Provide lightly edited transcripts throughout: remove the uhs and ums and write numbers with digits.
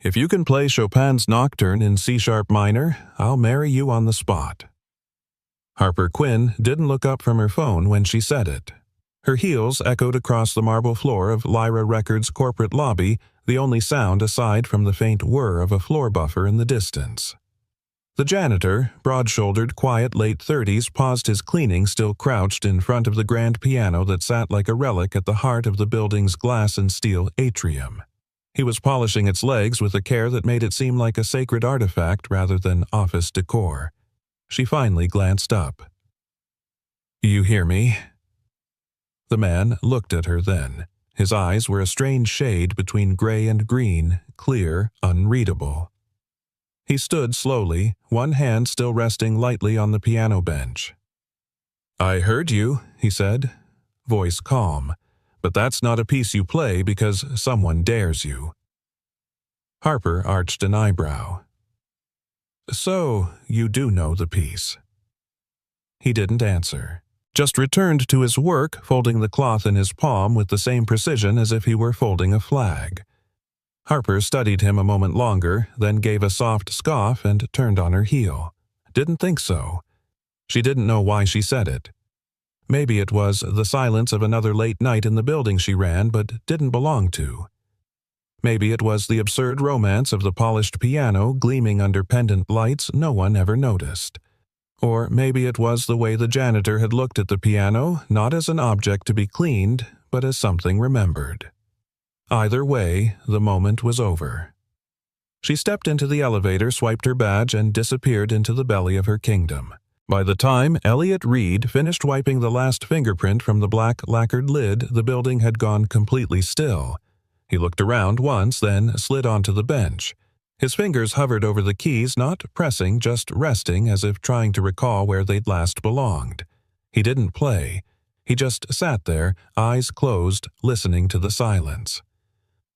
If you can play Chopin's Nocturne in C-sharp minor, I'll marry you on the spot." Harper Quinn didn't look up from her phone when she said it. Her heels echoed across the marble floor of Lyra Records' corporate lobby, the only sound aside from the faint whir of a floor buffer in the distance. The janitor, broad-shouldered, quiet late-30s, paused his cleaning still crouched in front of the grand piano that sat like a relic at the heart of the building's glass and steel atrium. He was polishing its legs with a care that made it seem like a sacred artifact rather than office decor. She finally glanced up. "You hear me?" The man looked at her then. His eyes were a strange shade between gray and green, clear, unreadable. He stood slowly, one hand still resting lightly on the piano bench. "I heard you," he said, voice calm, "but that's not a piece you play because someone dares you." Harper arched an eyebrow. "So, you do know the piece?" He didn't answer, just returned to his work, folding the cloth in his palm with the same precision as if he were folding a flag. Harper studied him a moment longer, then gave a soft scoff and turned on her heel. Didn't think so. She didn't know why she said it. Maybe it was the silence of another late night in the building she ran but didn't belong to. Maybe it was the absurd romance of the polished piano gleaming under pendant lights no one ever noticed. Or maybe it was the way the janitor had looked at the piano, not as an object to be cleaned, but as something remembered. Either way, the moment was over. She stepped into the elevator, swiped her badge, and disappeared into the belly of her kingdom. By the time Elliot Reed finished wiping the last fingerprint from the black lacquered lid, the building had gone completely still. He looked around once, then slid onto the bench. His fingers hovered over the keys, not pressing, just resting, as if trying to recall where they'd last belonged. He didn't play. He just sat there, eyes closed, listening to the silence.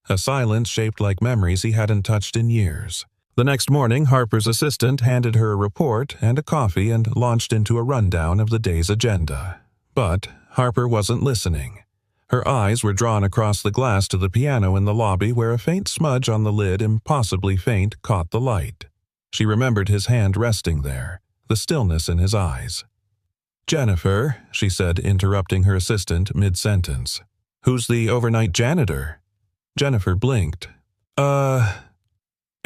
A silence shaped like memories he hadn't touched in years. The next morning, Harper's assistant handed her a report and a coffee and launched into a rundown of the day's agenda. But Harper wasn't listening. Her eyes were drawn across the glass to the piano in the lobby where a faint smudge on the lid, impossibly faint, caught the light. She remembered his hand resting there, the stillness in his eyes. "Jennifer," she said, interrupting her assistant mid-sentence. "Who's the overnight janitor?" Jennifer blinked.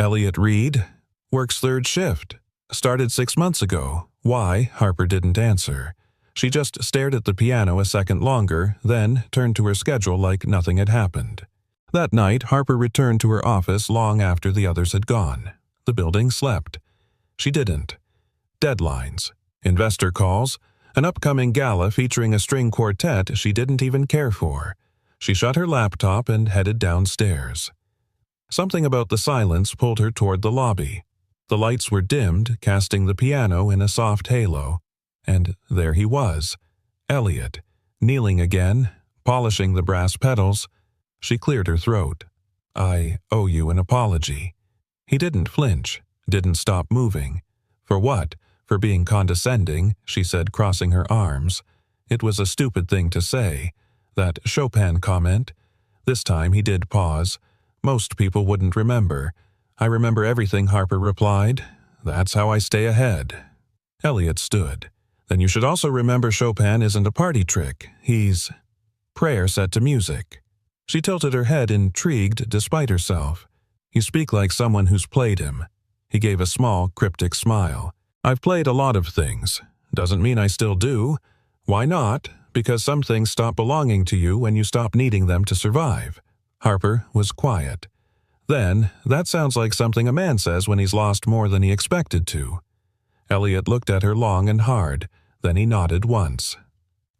Elliot Reed. Works third shift. Started 6 months ago. Why?" Harper didn't answer. She just stared at the piano a second longer, then turned to her schedule like nothing had happened. That night, Harper returned to her office long after the others had gone. The building slept. She didn't. Deadlines, investor calls, an upcoming gala featuring a string quartet she didn't even care for. She shut her laptop and headed downstairs. Something about the silence pulled her toward the lobby. The lights were dimmed, casting the piano in a soft halo. And there he was, Elliot, kneeling again, polishing the brass pedals. She cleared her throat. "I owe you an apology." He didn't flinch, didn't stop moving. For what? For being condescending, she said, crossing her arms. It was a stupid thing to say. That Chopin comment. This time he did pause. Most people wouldn't remember. "I remember everything," Harper replied. "That's how I stay ahead." Elliot stood. "Then you should also remember Chopin isn't a party trick. He's—" Prayer set to music. She tilted her head, intrigued despite herself. "You speak like someone who's played him." He gave a small, cryptic smile. "I've played a lot of things. Doesn't mean I still do. Why not? Because some things stop belonging to you when you stop needing them to survive." Harper was quiet. Then, "That sounds like something a man says when he's lost more than he expected to." Elliot looked at her long and hard. Then he nodded once.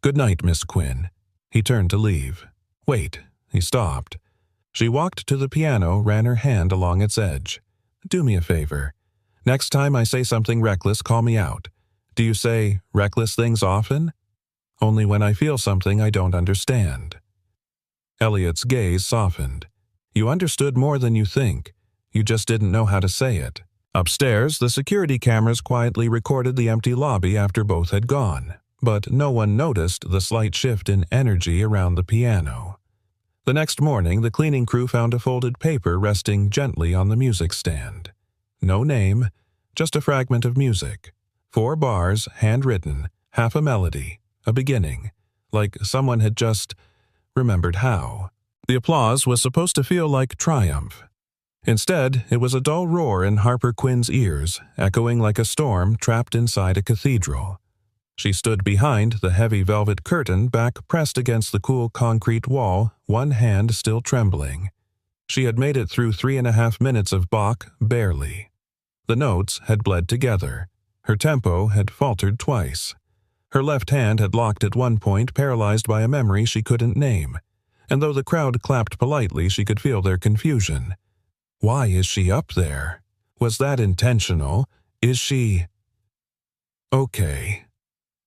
"Good night, Miss Quinn." He turned to leave. "Wait." He stopped. She walked to the piano, ran her hand along its edge. "Do me a favor. Next time I say something reckless, call me out. Do you say reckless things often?" "Only when I feel something I don't understand." Elliot's gaze softened. "You understood more than you think. You just didn't know how to say it." Upstairs, the security cameras quietly recorded the empty lobby after both had gone, but no one noticed the slight shift in energy around the piano. The next morning, the cleaning crew found a folded paper resting gently on the music stand. No name, just a fragment of music. 4 bars, handwritten, half a melody, a beginning, like someone had just remembered how. The applause was supposed to feel like triumph. Instead, it was a dull roar in Harper Quinn's ears, echoing like a storm trapped inside a cathedral. She stood behind the heavy velvet curtain, back pressed against the cool concrete wall, one hand still trembling. She had made it through 3.5 minutes of Bach, barely. The notes had bled together. Her tempo had faltered twice. Her left hand had locked at one point, paralyzed by a memory she couldn't name. And though the crowd clapped politely, she could feel their confusion. Why is she up there? Was that intentional? Is she... Okay.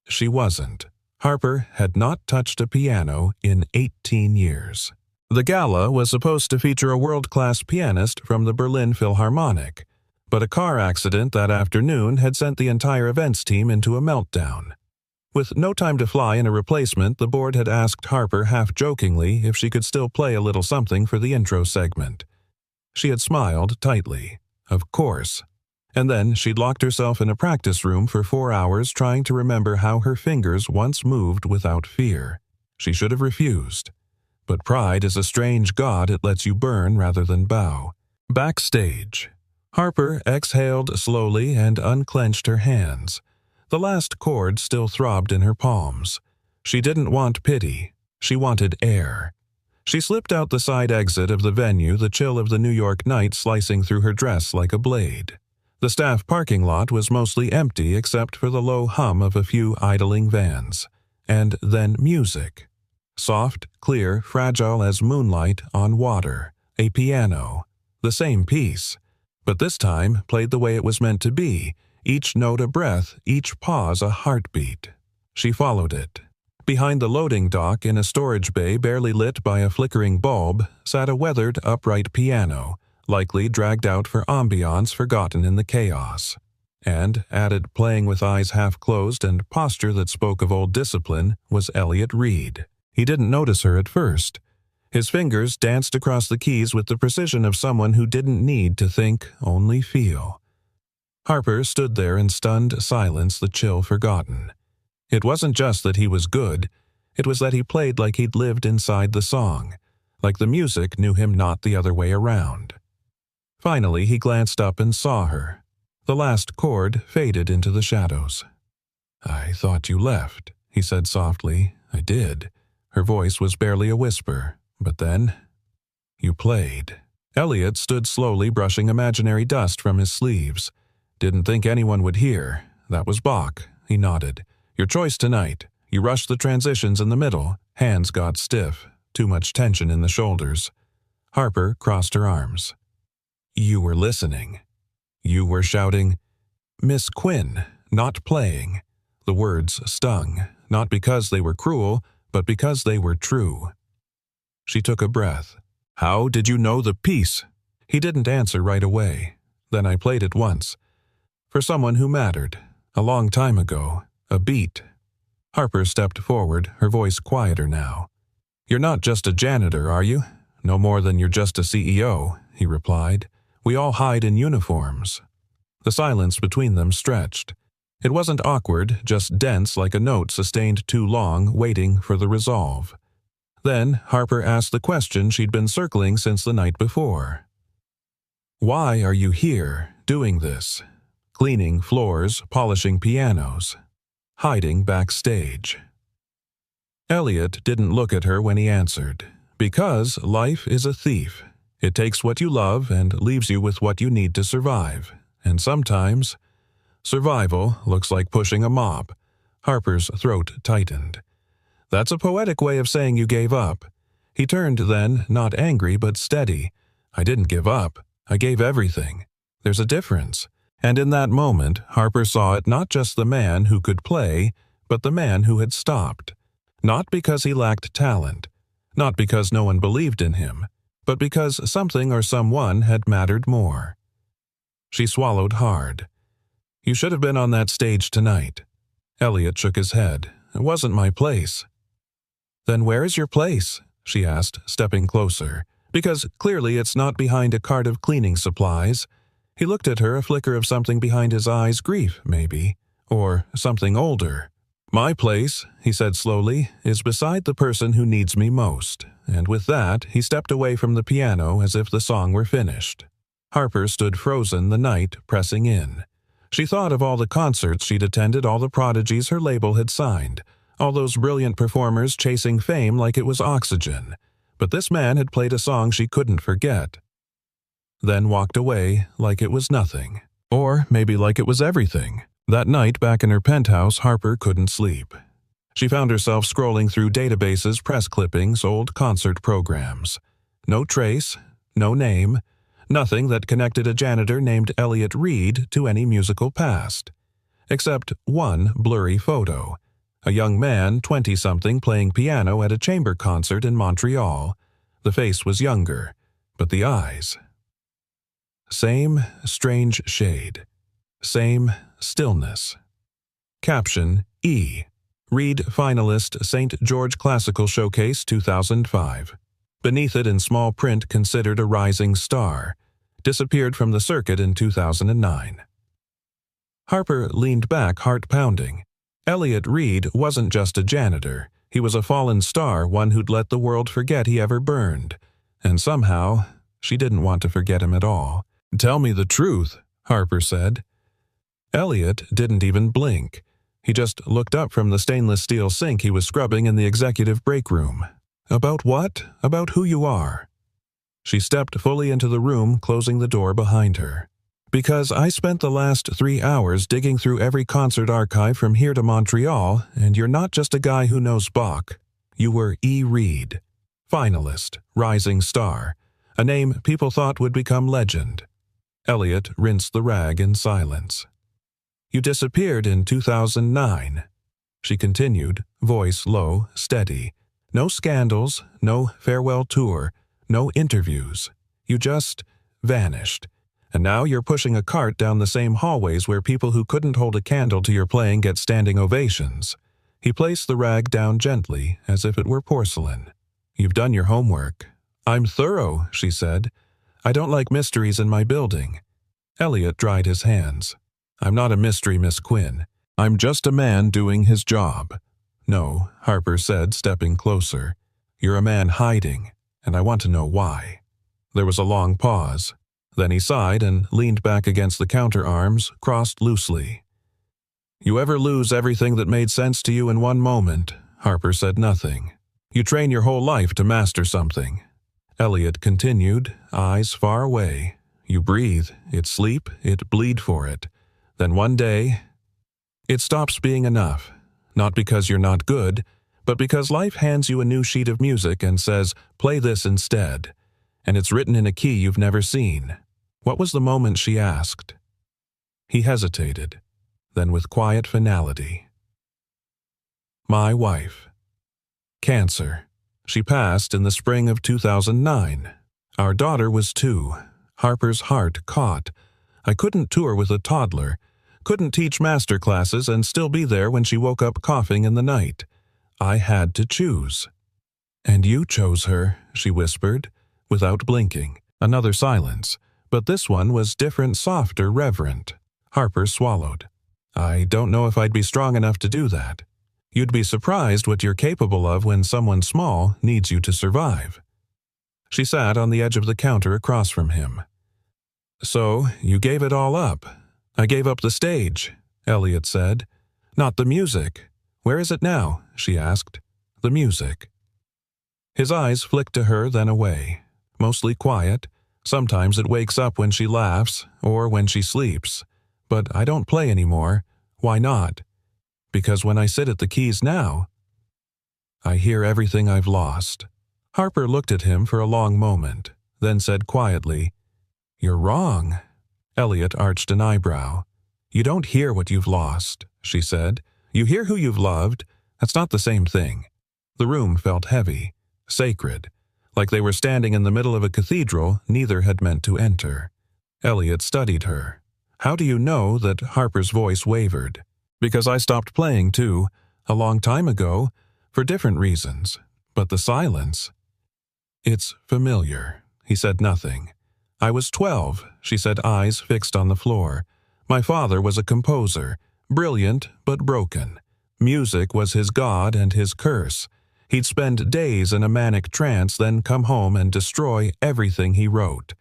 She wasn't. Harper had not touched a piano in 18 years. The gala was supposed to feature a world-class pianist from the Berlin Philharmonic, but a car accident that afternoon had sent the entire events team into a meltdown. With no time to fly and a replacement, the board had asked Harper half-jokingly if she could still play a little something for the intro segment. She had smiled tightly. Of course. And then she'd locked herself in a practice room for 4 hours trying to remember how her fingers once moved without fear. She should have refused. But pride is a strange god, it lets you burn rather than bow. Backstage. Harper exhaled slowly and unclenched her hands. The last chord still throbbed in her palms. She didn't want pity. She wanted air. She slipped out the side exit of the venue, the chill of the New York night slicing through her dress like a blade. The staff parking lot was mostly empty except for the low hum of a few idling vans. And then music. Soft, clear, fragile as moonlight on water. A piano. The same piece. But this time played the way it was meant to be. Each note a breath, each pause a heartbeat. She followed it. Behind the loading dock in a storage bay barely lit by a flickering bulb sat a weathered upright piano, likely dragged out for ambiance forgotten in the chaos. And, added playing with eyes half closed and posture that spoke of old discipline, was Elliot Reed. He didn't notice her at first. His fingers danced across the keys with the precision of someone who didn't need to think, only feel. Harper stood there in stunned silence, the chill forgotten. It wasn't just that he was good, it was that he played like he'd lived inside the song, like the music knew him not the other way around. Finally, he glanced up and saw her. The last chord faded into the shadows. "I thought you left," he said softly. "I did." Her voice was barely a whisper. "But then, you played." Elliot stood slowly brushing imaginary dust from his sleeves. "Didn't think anyone would hear. That was Bach." He nodded. "Your choice tonight. You rushed the transitions in the middle. Hands got stiff. Too much tension in the shoulders." Harper crossed her arms. "You were listening. You were shouting, 'Miss Quinn, not playing.'" The words stung, not because they were cruel, but because they were true. She took a breath. "How did you know the piece?" He didn't answer right away. "Then I played it once. For someone who mattered. A long time ago. A beat." Harper stepped forward, her voice quieter now. "You're not just a janitor, are you? No more than you're just a CEO," he replied. "We all hide in uniforms." The silence between them stretched. It wasn't awkward, just dense like a note sustained too long, waiting for the resolve. Then Harper asked the question she'd been circling since the night before. "Why are you here, doing this? Cleaning floors, polishing pianos, hiding backstage?" Elliot didn't look at her when he answered. "Because life is a thief. It takes what you love and leaves you with what you need to survive. And sometimes, survival looks like pushing a mop." Harper's throat tightened. "That's a poetic way of saying you gave up." He turned then, not angry but steady. "I didn't give up. I gave everything. There's a difference." And in that moment, Harper saw it not just the man who could play, but the man who had stopped. Not because he lacked talent, not because no one believed in him, but because something or someone had mattered more. She swallowed hard. "You should have been on that stage tonight." Elliot shook his head. "It wasn't my place." "Then where is your place?" she asked, stepping closer. Because clearly it's not behind a cart of cleaning supplies. He looked at her, a flicker of something behind his eyes, grief, maybe. Or something older. My place, he said slowly, is beside the person who needs me most. And with that, he stepped away from the piano as if the song were finished. Harper stood frozen, the night pressing in. She thought of all the concerts she'd attended, all the prodigies her label had signed, all those brilliant performers chasing fame like it was oxygen. But this man had played a song she couldn't forget. Then walked away like it was nothing. Or maybe like it was everything. That night, back in her penthouse, Harper couldn't sleep. She found herself scrolling through databases, press clippings, old concert programs. No trace, no name, nothing that connected a janitor named Elliot Reed to any musical past. Except one blurry photo. A young man, 20-something, playing piano at a chamber concert in Montreal. The face was younger, but the eyes. Same strange shade. Same stillness. Caption E. Reed finalist St. George Classical Showcase 2005. Beneath it in small print considered a rising star. Disappeared from the circuit in 2009. Harper leaned back, heart pounding. Elliot Reed wasn't just a janitor. He was a fallen star, one who'd let the world forget he ever burned. And somehow, she didn't want to forget him at all. Tell me the truth, Harper said. Elliot didn't even blink. He just looked up from the stainless steel sink he was scrubbing in the executive break room. About what? About who you are. She stepped fully into the room, closing the door behind her. Because I spent the last 3 hours digging through every concert archive from here to Montreal, and you're not just a guy who knows Bach. You were E. Reed. Finalist, rising star. A name people thought would become legend. Elliot rinsed the rag in silence. You disappeared in 2009. She continued, voice low, steady. No scandals, no farewell tour, no interviews. You just vanished. And now you're pushing a cart down the same hallways where people who couldn't hold a candle to your playing get standing ovations. He placed the rag down gently, as if it were porcelain. You've done your homework. I'm thorough, she said. I don't like mysteries in my building. Elliot dried his hands. I'm not a mystery, Miss Quinn. I'm just a man doing his job. No, Harper said, stepping closer. You're a man hiding, and I want to know why. There was a long pause. Then he sighed and leaned back against the counter arms, crossed loosely. You ever lose everything that made sense to you in one moment? Harper said nothing. You train your whole life to master something. Elliot continued, eyes far away. You breathe, it sleep, it bleed for it. Then one day, it stops being enough. Not because you're not good, but because life hands you a new sheet of music and says, play this instead. And it's written in a key you've never seen. What was the moment, she asked. He hesitated, then with quiet finality. My wife. Cancer. She passed in the spring of 2009. Our daughter was 2. Harper's heart caught. I couldn't tour with a toddler, couldn't teach master classes and still be there when she woke up coughing in the night. I had to choose. And you chose her, she whispered, without blinking. Another silence, but this one was different, softer, reverent. Harper swallowed. I don't know if I'd be strong enough to do that. You'd be surprised what you're capable of when someone small needs you to survive. She sat on the edge of the counter across from him. So, you gave it all up. I gave up the stage, Elliot said. Not the music. Where is it now? She asked. The music. His eyes flicked to her, then away. Mostly quiet. Sometimes it wakes up when she laughs, or when she sleeps. But I don't play anymore. Why not? Because when I sit at the keys now, I hear everything I've lost. Harper looked at him for a long moment, then said quietly, You're wrong. Elliot arched an eyebrow. You don't hear what you've lost, she said. You hear who you've loved. That's not the same thing. The room felt heavy, sacred, like they were standing in the middle of a cathedral neither had meant to enter. Elliot studied her. How do you know that Harper's voice wavered? Because I stopped playing too, a long time ago, for different reasons. But the silence, It's familiar. He said nothing. I was 12, she said, eyes fixed on the floor. My father was a composer, brilliant but broken. Music was his god and his curse. He'd spend days in a manic trance, then come home and destroy everything he wrote.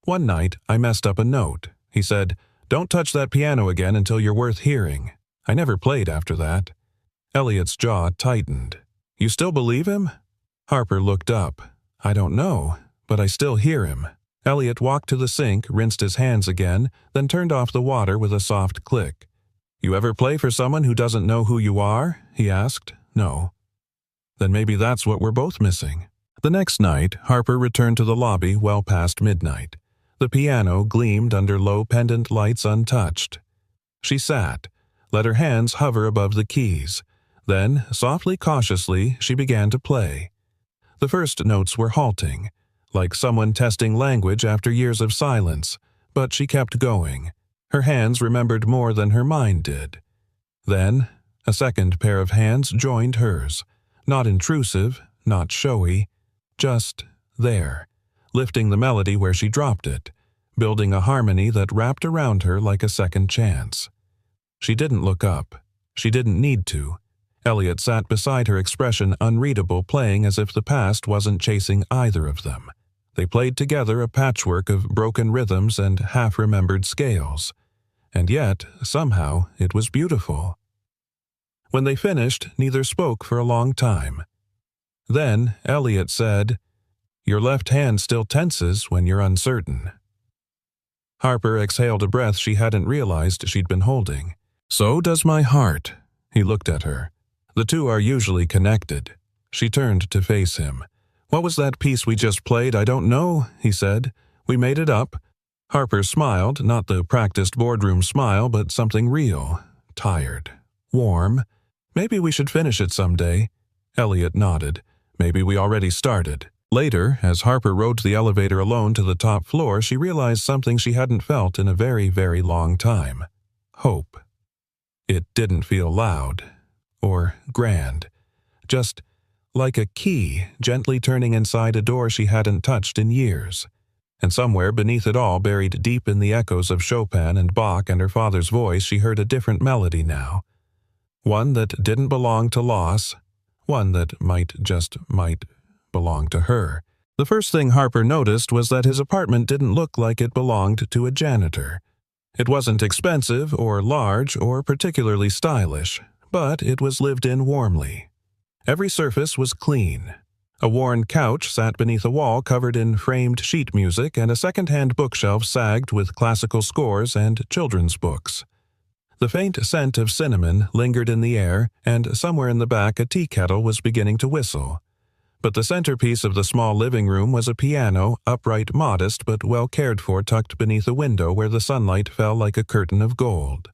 One night, I messed up a note. He said, "Don't touch that piano again until you're worth hearing." I never played after that. Elliot's jaw tightened. You still believe him? Harper looked up. I don't know, but I still hear him. Elliot walked to the sink, rinsed his hands again, then turned off the water with a soft click. You ever play for someone who doesn't know who you are? He asked. No. Then maybe that's what we're both missing. The next night, Harper returned to the lobby well past midnight. The piano gleamed under low pendant lights untouched. She sat, let her hands hover above the keys. Then, softly, cautiously, she began to play. The first notes were halting, like someone testing language after years of silence, but she kept going. Her hands remembered more than her mind did. Then, a second pair of hands joined hers, not intrusive, not showy, just there, lifting the melody where she dropped it, building a harmony that wrapped around her like a second chance. She didn't look up. She didn't need to. Elliot sat beside her, expression unreadable, playing as if the past wasn't chasing either of them. They played together, a patchwork of broken rhythms and half-remembered scales. And yet, somehow, it was beautiful. When they finished, neither spoke for a long time. Then, Elliot said, "Your left hand still tenses when you're uncertain." Harper exhaled a breath she hadn't realized she'd been holding. "So does my heart." He looked at her. The two are usually connected. She turned to face him. "What was that piece we just played? I don't know," he said. "We made it up." Harper smiled, not the practiced boardroom smile, but something real. Tired. Warm. "Maybe we should finish it someday." Elliot nodded. "Maybe we already started." Later, as Harper rode the elevator alone to the top floor, she realized something she hadn't felt in a very, very long time. Hope. It didn't feel loud or grand. Just like a key gently turning inside a door she hadn't touched in years. And somewhere beneath it all, buried deep in the echoes of Chopin and Bach and her father's voice, she heard a different melody now. One that didn't belong to loss. One that might belong to her. The first thing Harper noticed was that his apartment didn't look like it belonged to a janitor. It wasn't expensive or large or particularly stylish, but it was lived in warmly. Every surface was clean. A worn couch sat beneath a wall covered in framed sheet music, and a second-hand bookshelf sagged with classical scores and children's books. The faint scent of cinnamon lingered in the air, and somewhere in the back a tea kettle was beginning to whistle. But the centerpiece of the small living room was a piano, upright, modest, but well cared for, tucked beneath a window where the sunlight fell like a curtain of gold.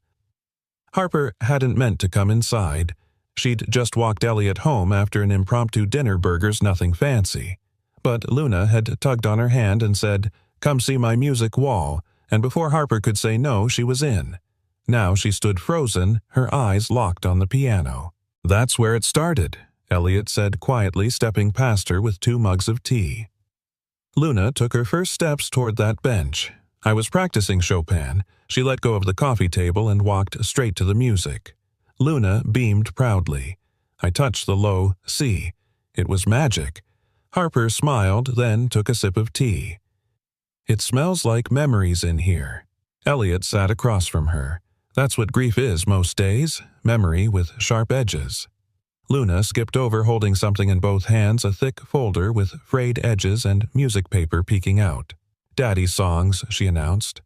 Harper hadn't meant to come inside. She'd just walked Elliot home after an impromptu dinner, burgers, nothing fancy. But Luna had tugged on her hand and said, "Come see my music wall," and before Harper could say no, she was in. Now she stood frozen, her eyes locked on the piano. "That's where it started," Elliot said quietly, stepping past her with 2 mugs of tea. Luna took her first steps toward that bench. "I was practicing Chopin." She let go of the coffee table and walked straight to the music. Luna beamed proudly. I touched the low C. It was magic. Harper smiled, then took a sip of tea. "It smells like memories in here." Elliot sat across from her. "That's what grief is most days, memory with sharp edges." Luna skipped over, holding something in both hands, a thick folder with frayed edges and music paper peeking out. "Daddy's songs," she announced.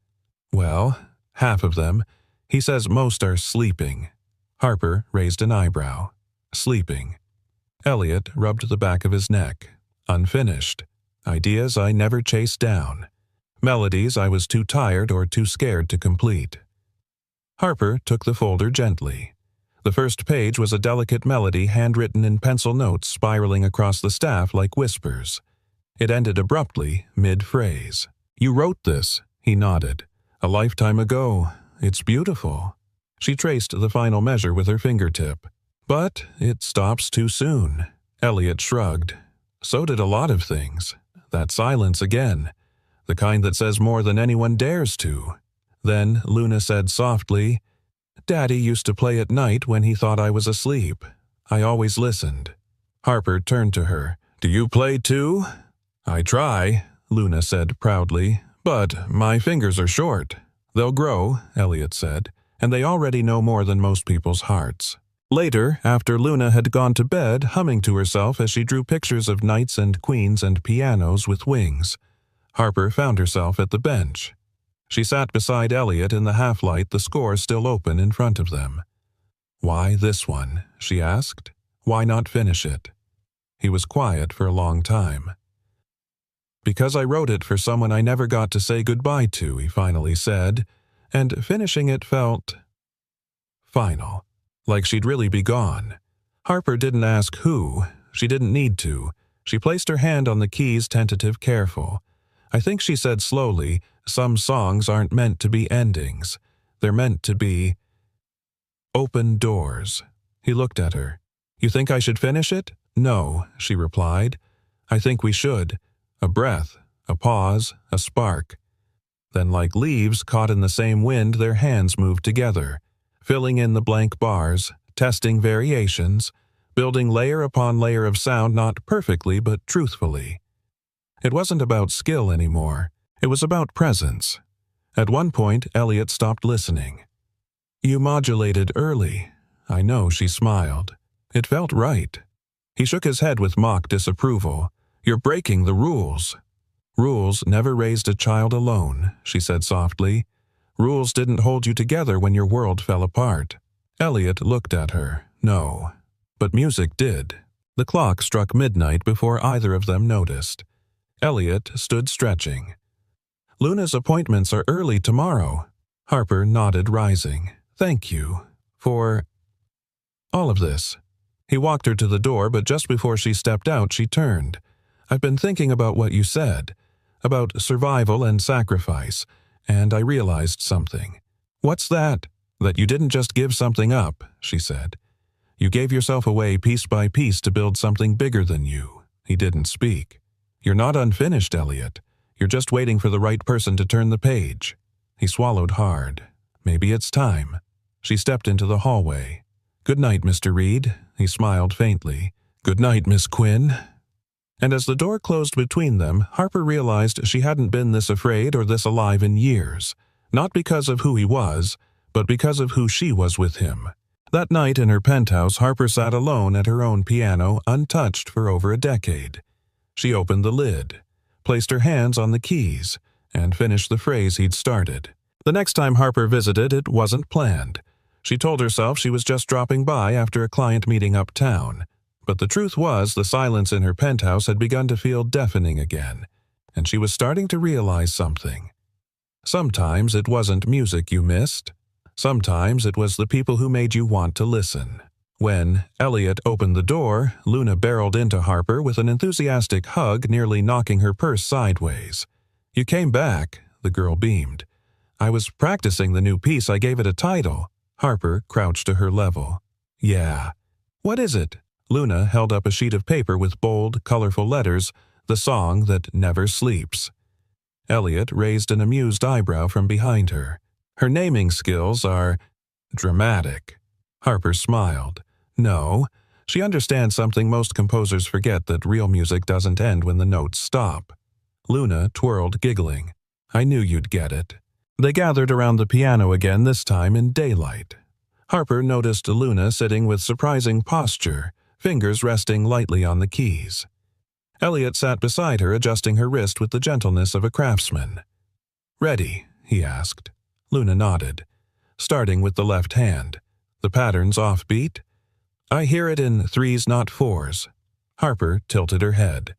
"Well, half of them. He says most are sleeping." Harper raised an eyebrow. "Sleeping." Elliot rubbed the back of his neck. "Unfinished. Ideas I never chased down. Melodies I was too tired or too scared to complete." Harper took the folder gently. The first page was a delicate melody handwritten in pencil notes spiraling across the staff like whispers. It ended abruptly, mid-phrase. "You wrote this," he nodded. "A lifetime ago. It's beautiful." She traced the final measure with her fingertip. "But it stops too soon." Elliot shrugged. "So did a lot of things." That silence again. The kind that says more than anyone dares to. Then Luna said softly, "Daddy used to play at night when he thought I was asleep. I always listened." Harper turned to her. "Do you play too?" "I try," Luna said proudly, "but my fingers are short." "They'll grow," Elliot said, "and they already know more than most people's hearts." Later, after Luna had gone to bed, humming to herself as she drew pictures of knights and queens and pianos with wings, Harper found herself at the bench. She sat beside Elliot in the half-light, the score still open in front of them. "Why this one?" she asked. "Why not finish it?" He was quiet for a long time. "Because I wrote it for someone I never got to say goodbye to," he finally said, and finishing it felt final, like she'd really be gone. Harper didn't ask who. She didn't need to. She placed her hand on the keys, tentative, careful. "I think," she said slowly, "some songs aren't meant to be endings. They're meant to be open doors." He looked at her. "You think I should finish it?" "No," she replied. "I think we should. A breath, a pause, a spark." Then, like leaves caught in the same wind, their hands moved together, filling in the blank bars, testing variations, building layer upon layer of sound, not perfectly but truthfully. It wasn't about skill anymore. It was about presence. At one point, Elliot stopped listening. "You modulated early." "I know," she smiled. "It felt right." He shook his head with mock disapproval. "You're breaking the rules." "Rules never raised a child alone," she said softly. "Rules didn't hold you together when your world fell apart." Elliot looked at her. No. But music did. The clock struck midnight before either of them noticed. Elliot stood stretching. "Luna's appointments are early tomorrow." Harper nodded, rising. "Thank you for all of this." He walked her to the door, but just before she stepped out, she turned. "I've been thinking about what you said, about survival and sacrifice, and I realized something." "What's that?" "That you didn't just give something up," she said. "You gave yourself away piece by piece to build something bigger than you." He didn't speak. "You're not unfinished, Elliot. You're just waiting for the right person to turn the page." He swallowed hard. "Maybe it's time." She stepped into the hallway. "Good night, Mr. Reed." He smiled faintly. "Good night, Miss Quinn." And as the door closed between them, Harper realized she hadn't been this afraid or this alive in years. Not because of who he was, but because of who she was with him. That night in her penthouse, Harper sat alone at her own piano, untouched for over a decade. She opened the lid, placed her hands on the keys, and finished the phrase he'd started. The next time Harper visited, it wasn't planned. She told herself she was just dropping by after a client meeting uptown. But the truth was, the silence in her penthouse had begun to feel deafening again, and she was starting to realize something. Sometimes it wasn't music you missed. Sometimes it was the people who made you want to listen. When Elliot opened the door, Luna barreled into Harper with an enthusiastic hug, nearly knocking her purse sideways. "You came back," the girl beamed. "I was practicing the new piece. I gave it a title." Harper crouched to her level. "Yeah." "What is it?" Luna held up a sheet of paper with bold, colorful letters, "The Song That Never Sleeps." Elliot raised an amused eyebrow from behind her. "Her naming skills are dramatic." Harper smiled. "No, she understands something most composers forget, that real music doesn't end when the notes stop." Luna twirled, giggling. "I knew you'd get it." They gathered around the piano again, this time in daylight. Harper noticed Luna sitting with surprising posture, fingers resting lightly on the keys. Elliot sat beside her, adjusting her wrist with the gentleness of a craftsman. "Ready?" he asked. Luna nodded, starting with the left hand. "The pattern's offbeat?" "I hear it in threes, not fours." Harper tilted her head.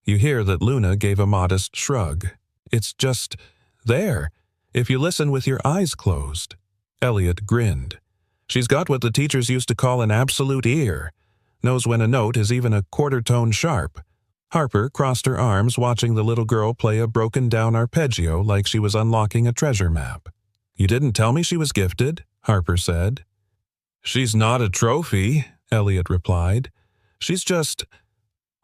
You hear that Luna gave a modest shrug. "It's just there, if you listen with your eyes closed." Elliot grinned. "She's got what the teachers used to call an absolute ear. Knows when a note is even a quarter tone sharp." Harper crossed her arms, watching the little girl play a broken-down arpeggio like she was unlocking a treasure map. "You didn't tell me she was gifted," Harper said. "She's not a trophy," Elliot replied. "She's just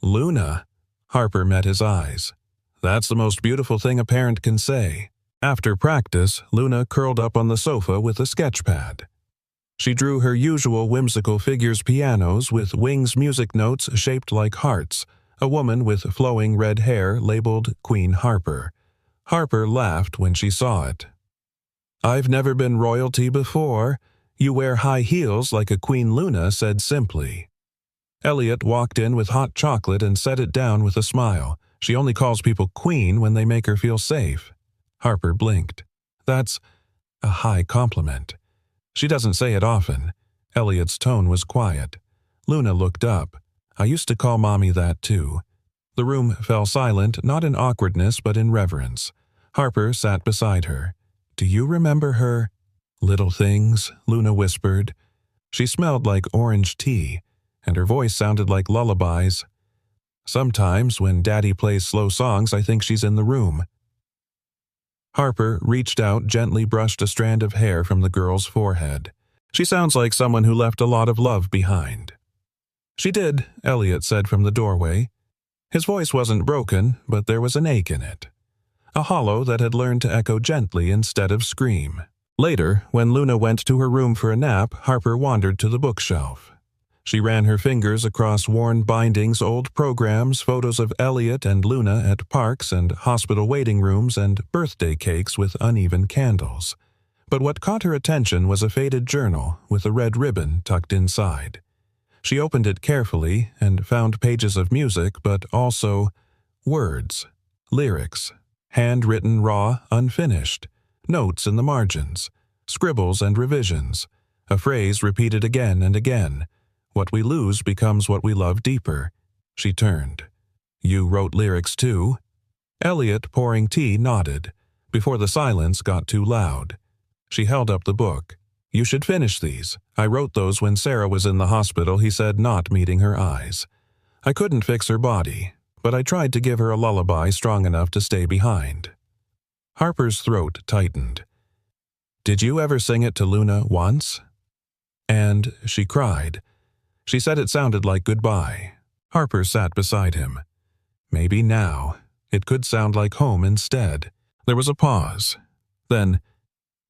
Luna." Harper met his eyes. That's the most beautiful thing a parent can say. After practice, Luna curled up on the sofa with a sketch pad. She drew her usual whimsical figures pianos with wings music notes shaped like hearts, a woman with flowing red hair labeled Queen Harper. Harper laughed when she saw it. "I've never been royalty before. You wear high heels like a Queen," Luna said simply. Elliot walked in with hot chocolate and set it down with a smile. She only calls people queen when they make her feel safe. Harper blinked. That's a high compliment. She doesn't say it often. Elliot's tone was quiet. Luna looked up. I used to call Mommy that too. The room fell silent, not in awkwardness but in reverence. Harper sat beside her. Do you remember her? Little things, Luna whispered. She smelled like orange tea, and her voice sounded like lullabies. Sometimes, when Daddy plays slow songs, I think she's in the room. Harper reached out, gently brushed a strand of hair from the girl's forehead. She sounds like someone who left a lot of love behind. She did, Elliot said from the doorway. His voice wasn't broken, but there was an ache in it. A hollow that had learned to echo gently instead of scream. Later, when Luna went to her room for a nap, Harper wandered to the bookshelf. She ran her fingers across worn bindings, old programs, photos of Elliot and Luna at parks and hospital waiting rooms, and birthday cakes with uneven candles. But what caught her attention was a faded journal with a red ribbon tucked inside. She opened it carefully and found pages of music, but also words, lyrics, handwritten raw, unfinished, notes in the margins, scribbles and revisions, a phrase repeated again and again. What we lose becomes what we love deeper. She turned. You wrote lyrics too? Elliot, pouring tea, nodded, before the silence got too loud. She held up the book. You should finish these. I wrote those when Sarah was in the hospital, he said, not meeting her eyes. I couldn't fix her body, but I tried to give her a lullaby strong enough to stay behind. Harper's throat tightened. Did you ever sing it to Luna once? And she cried. She said it sounded like goodbye. Harper sat beside him. Maybe now. It could sound like home instead. There was a pause. Then,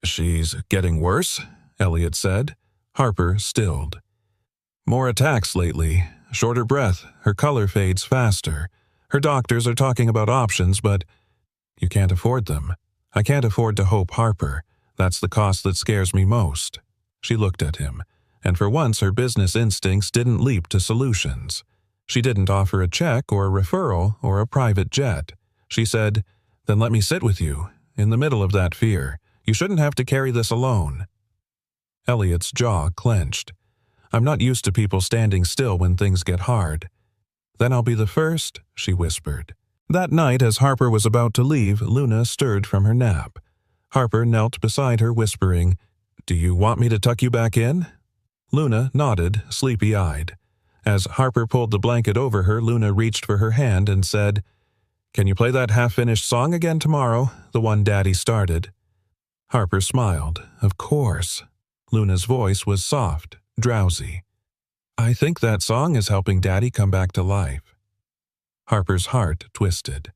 she's getting worse, Elliot said. Harper stilled. More attacks lately. Shorter breath. Her color fades faster. Her doctors are talking about options, but you can't afford them. I can't afford to hope, Harper. That's the cost that scares me most. She looked at him, and for once her business instincts didn't leap to solutions. She didn't offer a check or a referral or a private jet. She said, Then let me sit with you, in the middle of that fear. You shouldn't have to carry this alone. Elliot's jaw clenched. I'm not used to people standing still when things get hard. Then I'll be the first, she whispered. That night, as Harper was about to leave, Luna stirred from her nap. Harper knelt beside her, whispering, Do you want me to tuck you back in? Luna nodded, sleepy-eyed. As Harper pulled the blanket over her, Luna reached for her hand and said, Can you play that half-finished song again tomorrow, the one Daddy started? Harper smiled. Of course. Luna's voice was soft, drowsy. I think that song is helping Daddy come back to life. Harper's heart twisted.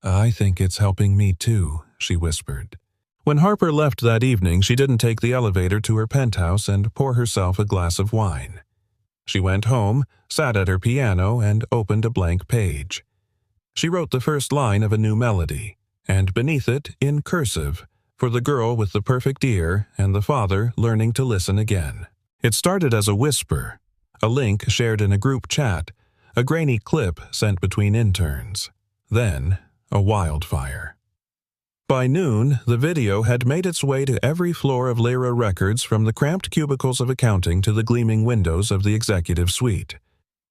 I think it's helping me too, she whispered. When Harper left that evening, she didn't take the elevator to her penthouse and pour herself a glass of wine. She went home, sat at her piano, and opened a blank page. She wrote the first line of a new melody, and beneath it, in cursive, for the girl with the perfect ear and the father learning to listen again. It started as a whisper, a link shared in a group chat, a grainy clip sent between interns. Then, a wildfire. By noon, the video had made its way to every floor of Lyra Records, from the cramped cubicles of accounting to the gleaming windows of the executive suite.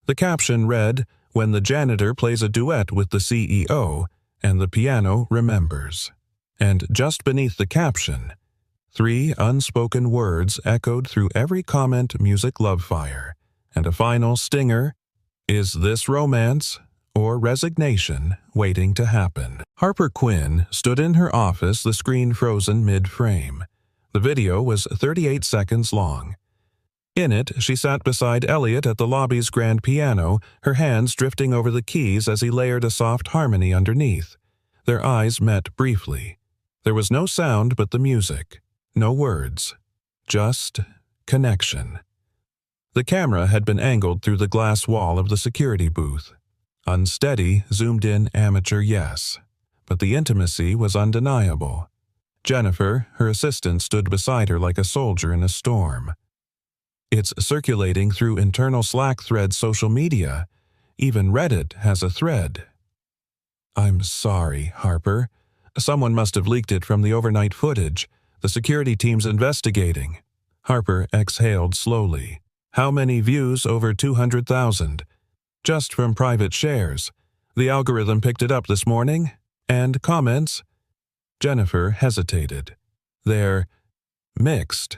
The caption read, When the janitor plays a duet with the CEO and the piano remembers. And just beneath the caption, 3 unspoken words echoed through every comment, music love fire, and a final stinger, Is this romance or resignation waiting to happen? Harper Quinn stood in her office, the screen frozen mid-frame. The video was 38 seconds long. In it, she sat beside Elliot at the lobby's grand piano, her hands drifting over the keys as he layered a soft harmony underneath. Their eyes met briefly. There was no sound but the music, no words, just connection. The camera had been angled through the glass wall of the security booth. Unsteady, zoomed-in amateur yes, but the intimacy was undeniable. Jennifer, her assistant, stood beside her like a soldier in a storm. It's circulating through internal Slack thread social media. Even Reddit has a thread. I'm sorry, Harper. Someone must have leaked it from the overnight footage. The security team's investigating. Harper exhaled slowly. How many views? Over 200,000. Just from private shares. The algorithm picked it up this morning. And comments? Jennifer hesitated. They're mixed.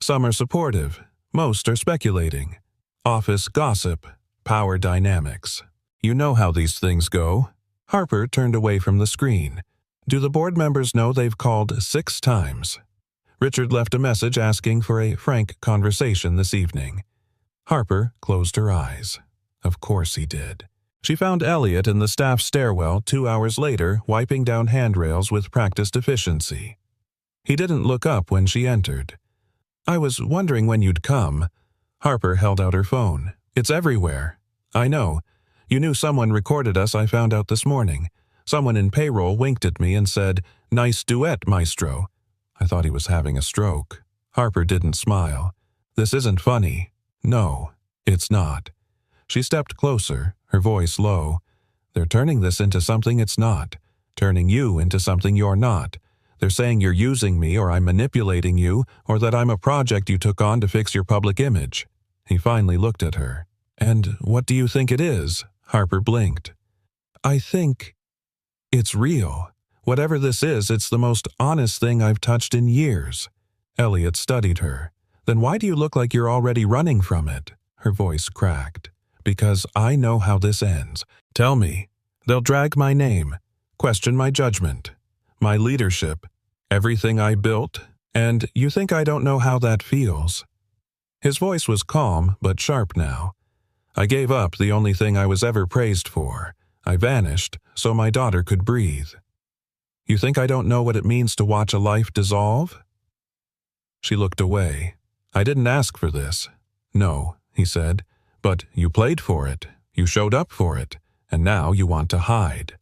Some are supportive. Most are speculating. Office gossip. Power dynamics. You know how these things go. Harper turned away from the screen. Do the board members know they've called 6 times? Richard left a message asking for a frank conversation this evening. Harper closed her eyes. Of course he did. She found Elliot in the staff stairwell 2 hours later, wiping down handrails with practiced efficiency. He didn't look up when she entered. I was wondering when you'd come. Harper held out her phone. It's everywhere. I know. You knew someone recorded us, I found out this morning. Someone in payroll winked at me and said, "Nice duet, maestro." I thought he was having a stroke. Harper didn't smile. This isn't funny. No, it's not. She stepped closer, her voice low. They're turning this into something it's not. Turning you into something you're not. They're saying you're using me or I'm manipulating you or that I'm a project you took on to fix your public image. He finally looked at her. And what do you think it is? Harper blinked. I think it's real. Whatever this is, it's the most honest thing I've touched in years. Elliot studied her. Then why do you look like you're already running from it? Her voice cracked. Because I know how this ends. Tell me. They'll drag my name, question my judgment, my leadership, everything I built, and you think I don't know how that feels? His voice was calm but sharp now. I gave up the only thing I was ever praised for. I vanished so my daughter could breathe. You think I don't know what it means to watch a life dissolve? She looked away. I didn't ask for this. No, he said. But you played for it. You showed up for it. And now you want to hide.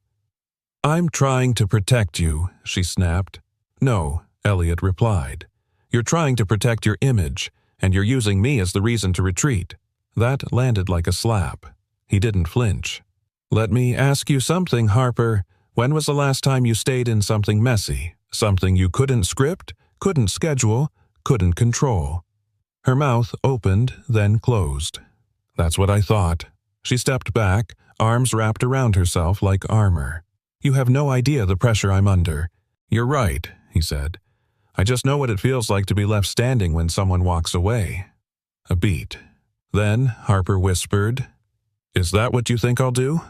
I'm trying to protect you, she snapped. No, Elliot replied. You're trying to protect your image, and you're using me as the reason to retreat. That landed like a slap. He didn't flinch. Let me ask you something, Harper. When was the last time you stayed in something messy? Something you couldn't script, couldn't schedule, couldn't control? Her mouth opened, then closed. That's what I thought. She stepped back, arms wrapped around herself like armor. You have no idea the pressure I'm under. You're right, he said. I just know what it feels like to be left standing when someone walks away. A beat. Then Harper whispered, Is that what you think I'll do?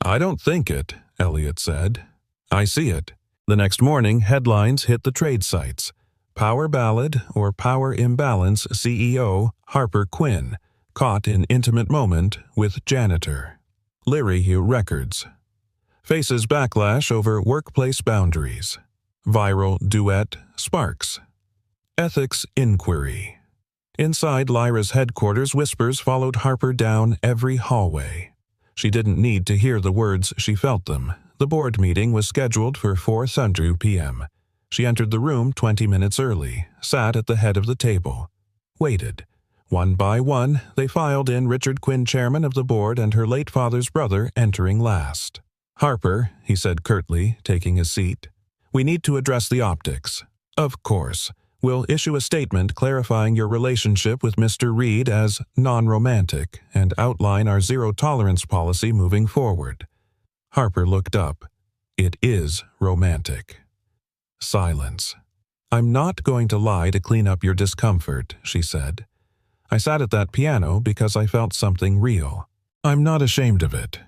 I don't think it, Elliot said. I see it. The next morning, headlines hit the trade sites. Power Ballad or Power Imbalance CEO Harper Quinn, caught in intimate moment with janitor. Leary Records. Faces backlash over workplace boundaries. Viral duet sparks. Ethics inquiry. Inside Lyra's headquarters, whispers followed Harper down every hallway. She didn't need to hear the words, she felt them. The board meeting was scheduled for 4:30 p.m. She entered the room 20 minutes early, sat at the head of the table, waited. One by one, they filed in Richard Quinn, chairman of the board, and her late father's brother entering last. Harper, he said curtly, taking his seat. We need to address the optics. Of course. We'll issue a statement clarifying your relationship with Mr. Reed as non-romantic and outline our zero-tolerance policy moving forward. Harper looked up. It is romantic. Silence. I'm not going to lie to clean up your discomfort, she said. I sat at that piano because I felt something real. I'm not ashamed of it.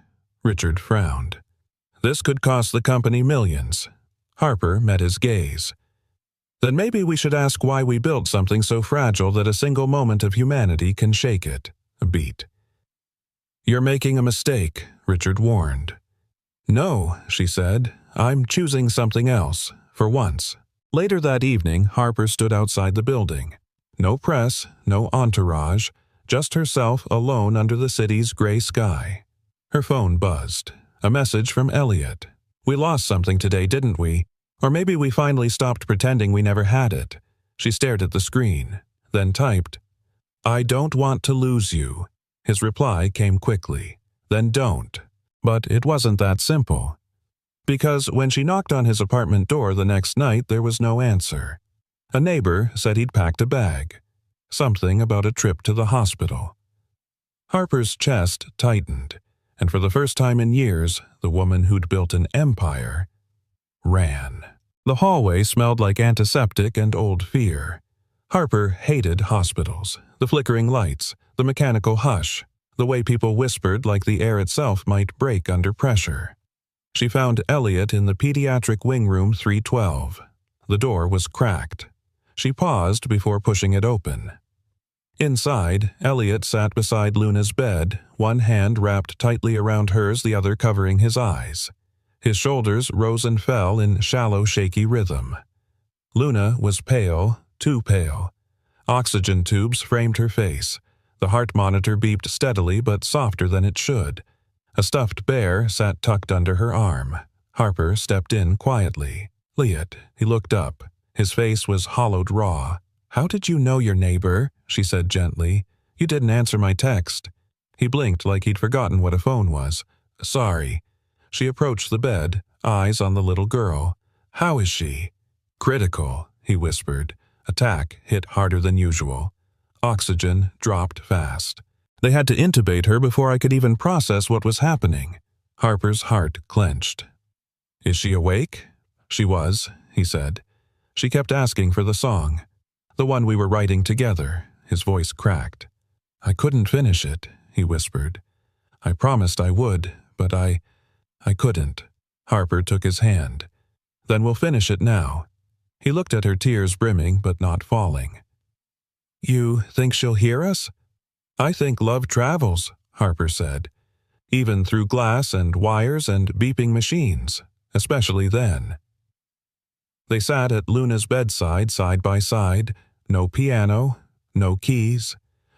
Richard frowned. This could cost the company millions. Harper met his gaze. Then maybe we should ask why we built something so fragile that a single moment of humanity can shake it. A beat. You're making a mistake, Richard warned. No, she said. I'm choosing something else, for once. Later that evening, Harper stood outside the building. No press, no entourage, just herself alone under the city's gray sky. Her phone buzzed. A message from Elliot. "We lost something today, didn't we? Or maybe we finally stopped pretending we never had it." She stared at the screen, then typed, "I don't want to lose you." His reply came quickly. "Then don't." But it wasn't that simple. Because when she knocked on his apartment door the next night, there was no answer. A neighbor said he'd packed a bag. Something about a trip to the hospital. Harper's chest tightened, and for the first time in years, the woman who'd built an empire ran. The hallway smelled like antiseptic and old fear. Harper hated hospitals, the flickering lights, the mechanical hush, the way people whispered like the air itself might break under pressure. She found Elliot in the pediatric wing room 312. The door was cracked. She paused before pushing it open. Inside, Elliot sat beside Luna's bed, one hand wrapped tightly around hers, the other covering his eyes. His shoulders rose and fell in shallow, shaky rhythm. Luna was pale, too pale. Oxygen tubes framed her face. The heart monitor beeped steadily but softer than it should. A stuffed bear sat tucked under her arm. Harper stepped in quietly. "Elliot," he looked up. His face was hollowed raw. "How did you know your neighbor?" she said gently. "You didn't answer my text." He blinked like he'd forgotten what a phone was. "Sorry." She approached the bed, eyes on the little girl. "How is she?" "Critical," he whispered. Attack hit harder than usual. Oxygen dropped fast. They had to intubate her before I could even process what was happening. Harper's heart clenched. "Is she awake?" "She was," he said. She kept asking for the song. "The one we were writing together." His voice cracked. "I couldn't finish it," he whispered. "I promised I would, but I couldn't." Harper took his hand. "Then we'll finish it now." He looked at her, tears brimming but not falling. "You think she'll hear us?" "I think love travels," Harper said. "Even through glass and wires and beeping machines, especially then." They sat at Luna's bedside side by side, no piano, no keys,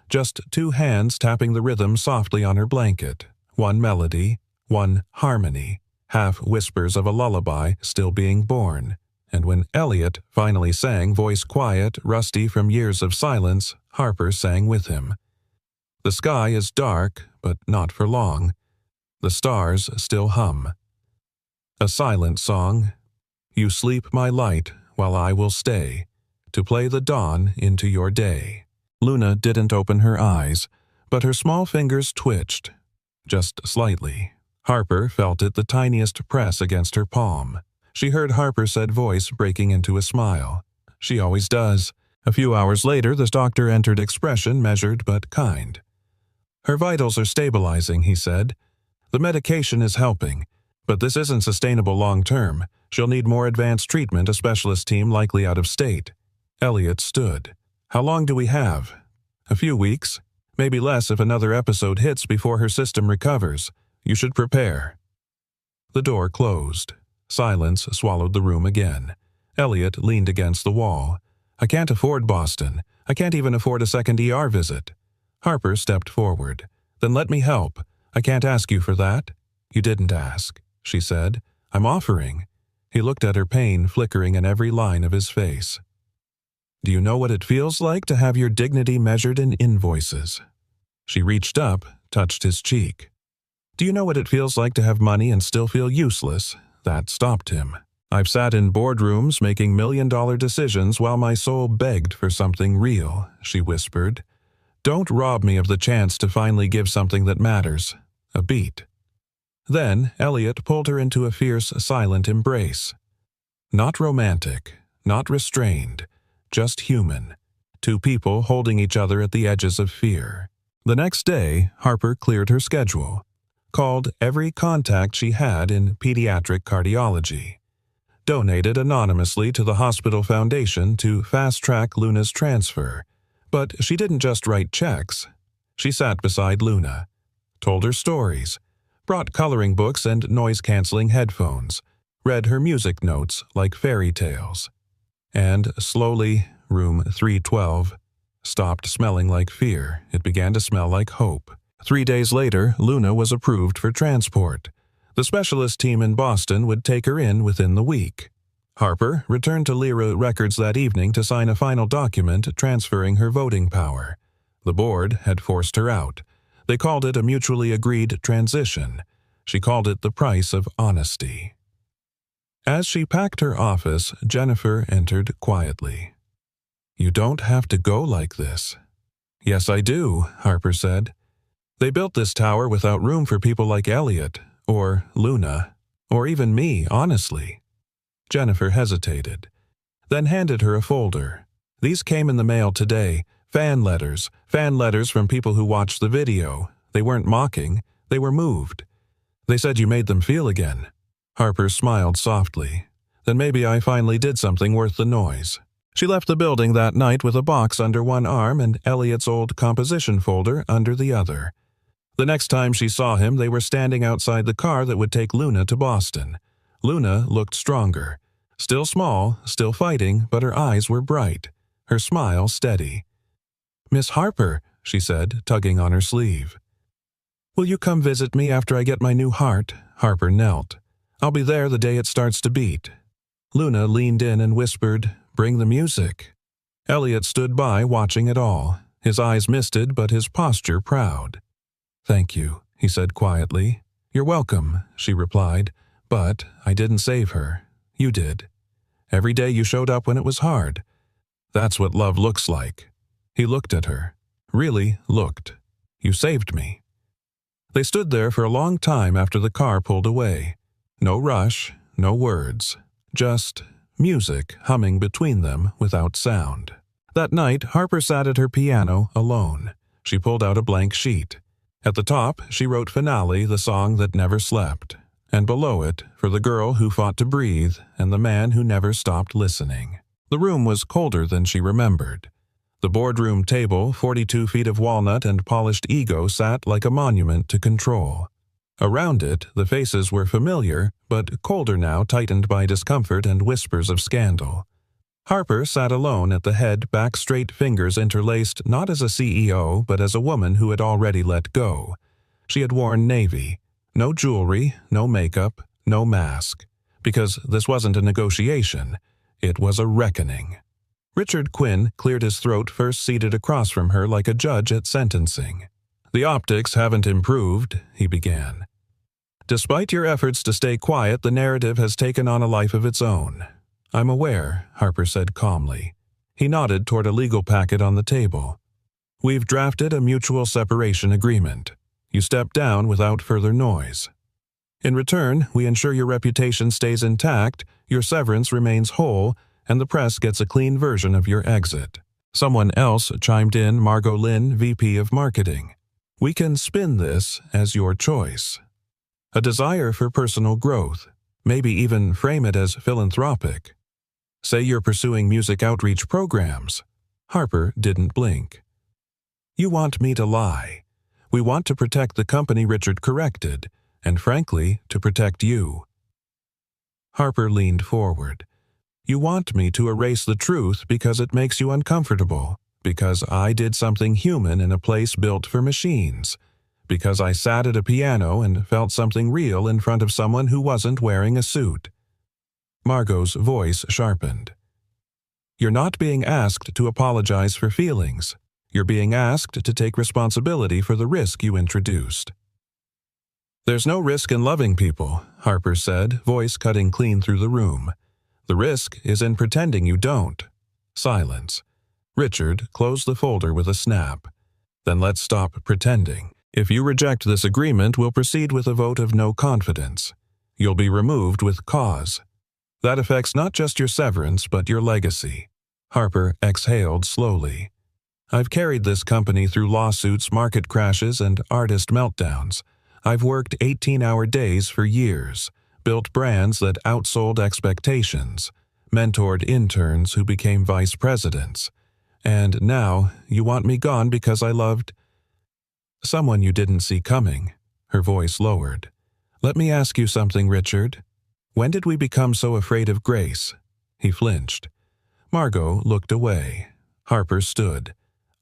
just two hands tapping the rhythm softly on her blanket, one melody, one harmony, half whispers of a lullaby still being born. And when Elliot finally sang, voice quiet, rusty from years of silence, Harper sang with him. The sky is dark, but not for long. The stars still hum. A silent song. You sleep, my light, while I will stay, to play the dawn into your day. Luna didn't open her eyes, but her small fingers twitched, just slightly. Harper felt it the tiniest press against her palm. She heard Harper's said voice breaking into a smile. She always does. A few hours later, the doctor entered expression measured but kind. Her vitals are stabilizing, he said. The medication is helping, but this isn't sustainable long term. She'll need more advanced treatment, a specialist team likely out of state. Elliot stood. How long do we have? A few weeks. Maybe less if another episode hits before her system recovers. You should prepare. The door closed. Silence swallowed the room again. Elliot leaned against the wall. I can't afford Boston. I can't even afford a second ER visit. Harper stepped forward. Then let me help. I can't ask you for that. You didn't ask, she said. I'm offering. He looked at her, pain flickering in every line of his face. Do you know what it feels like to have your dignity measured in invoices? She reached up, touched his cheek. Do you know what it feels like to have money and still feel useless? That stopped him. I've sat in boardrooms making million-dollar decisions while my soul begged for something real, she whispered. Don't rob me of the chance to finally give something that matters. A beat. Then Elliot pulled her into a fierce, silent embrace. Not romantic, not restrained, just human. Two people holding each other at the edges of fear. The next day, Harper cleared her schedule. Called every contact she had in pediatric cardiology. Donated anonymously to the hospital foundation to fast-track Luna's transfer. But she didn't just write checks. She sat beside Luna, told her stories, brought coloring books and noise-canceling headphones, read her music notes like fairy tales. And slowly, room 312 stopped smelling like fear. It began to smell like hope. 3 days later, Luna was approved for transport. The specialist team in Boston would take her in within the week. Harper returned to Lyra Records that evening to sign a final document transferring her voting power. The board had forced her out. They called it a mutually agreed transition. She called it the price of honesty. As she packed her office, Jennifer entered quietly. "You don't have to go like this." "Yes, I do," Harper said. "They built this tower without room for people like Elliot, or Luna, or even me, honestly." Jennifer hesitated, then handed her a folder. "These came in the mail today. Fan letters from people who watched the video. They weren't mocking, they were moved. They said you made them feel again." Harper smiled softly. "Then maybe I finally did something worth the noise." She left the building that night with a box under one arm and Elliot's old composition folder under the other. The next time she saw him, they were standing outside the car that would take Luna to Boston. Luna looked stronger. Still small, still fighting, but her eyes were bright, her smile steady. "Miss Harper," she said, tugging on her sleeve. "Will you come visit me after I get my new heart?" Harper knelt. "I'll be there the day it starts to beat." Luna leaned in and whispered, "Bring the music." Elliot stood by watching it all, his eyes misted but his posture proud. "Thank you," he said quietly. "You're welcome," she replied, "but I didn't save her. You did. Every day you showed up when it was hard. That's what love looks like." He looked at her. Really looked. "You saved me." They stood there for a long time after the car pulled away. No rush, no words, just music humming between them without sound. That night, Harper sat at her piano alone. She pulled out a blank sheet. At the top, she wrote Finale, the song that never slept, and below it, For the Girl Who Fought to Breathe and the Man Who Never Stopped Listening. The room was colder than she remembered. The boardroom table, 42 feet of walnut and polished ego, sat like a monument to control. Around it, the faces were familiar, but colder now, tightened by discomfort and whispers of scandal. Harper sat alone at the head, back straight, fingers interlaced, not as a CEO, but as a woman who had already let go. She had worn navy. No jewelry, no makeup, no mask. Because this wasn't a negotiation. It was a reckoning. Richard Quinn cleared his throat, first seated across from her like a judge at sentencing. "The optics haven't improved," he began. "Despite your efforts to stay quiet, the narrative has taken on a life of its own." "I'm aware," Harper said calmly. He nodded toward a legal packet on the table. "We've drafted a mutual separation agreement. You step down without further noise. In return, we ensure your reputation stays intact, your severance remains whole, and the press gets a clean version of your exit." Someone else chimed in, Margot Lynn, VP of Marketing. "We can spin this as your choice. A desire for personal growth, maybe even frame it as philanthropic. Say you're pursuing music outreach programs." Harper didn't blink. "You want me to lie. We want to protect the company Richard corrected, and frankly, to protect you." Harper leaned forward. "You want me to erase the truth because it makes you uncomfortable, because I did something human in a place built for machines, because I sat at a piano and felt something real in front of someone who wasn't wearing a suit." Margot's voice sharpened. "You're not being asked to apologize for feelings. You're being asked to take responsibility for the risk you introduced." "There's no risk in loving people," Harper said, voice cutting clean through the room. "The risk is in pretending you don't." Silence. Richard closed the folder with a snap. "Then let's stop pretending. If you reject this agreement, we'll proceed with a vote of no confidence. You'll be removed with cause. That affects not just your severance, but your legacy." Harper exhaled slowly. "I've carried this company through lawsuits, market crashes, and artist meltdowns. I've worked 18-hour days for years, built brands that outsold expectations, mentored interns who became vice presidents. And now, you want me gone because I loved someone you didn't see coming." Her voice lowered. "Let me ask you something, Richard. When did we become so afraid of grace? He flinched. Margot looked away. Harper stood.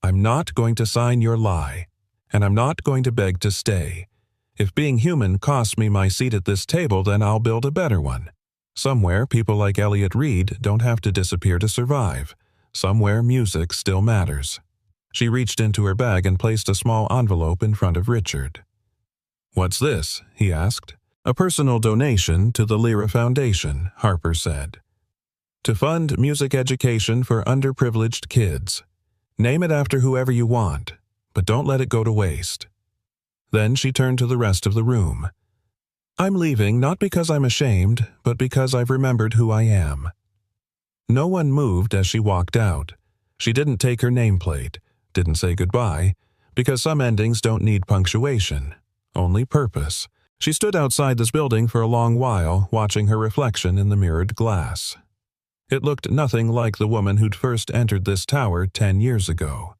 I'm not going to sign your lie, and I'm not going to beg to stay. If being human costs me my seat at this table, then I'll build a better one. Somewhere, people like Elliot Reed don't have to disappear to survive. Somewhere, music still matters. She reached into her bag and placed a small envelope in front of Richard. What's this? He asked. A personal donation to the Lyra Foundation, Harper said. To fund music education for underprivileged kids. Name it after whoever you want, but don't let it go to waste. Then she turned to the rest of the room. I'm leaving not because I'm ashamed, but because I've remembered who I am. No one moved as she walked out. She didn't take her nameplate, didn't say goodbye, because some endings don't need punctuation, only purpose. She stood outside this building for a long while, watching her reflection in the mirrored glass. It looked nothing like the woman who'd first entered this tower 10 years ago.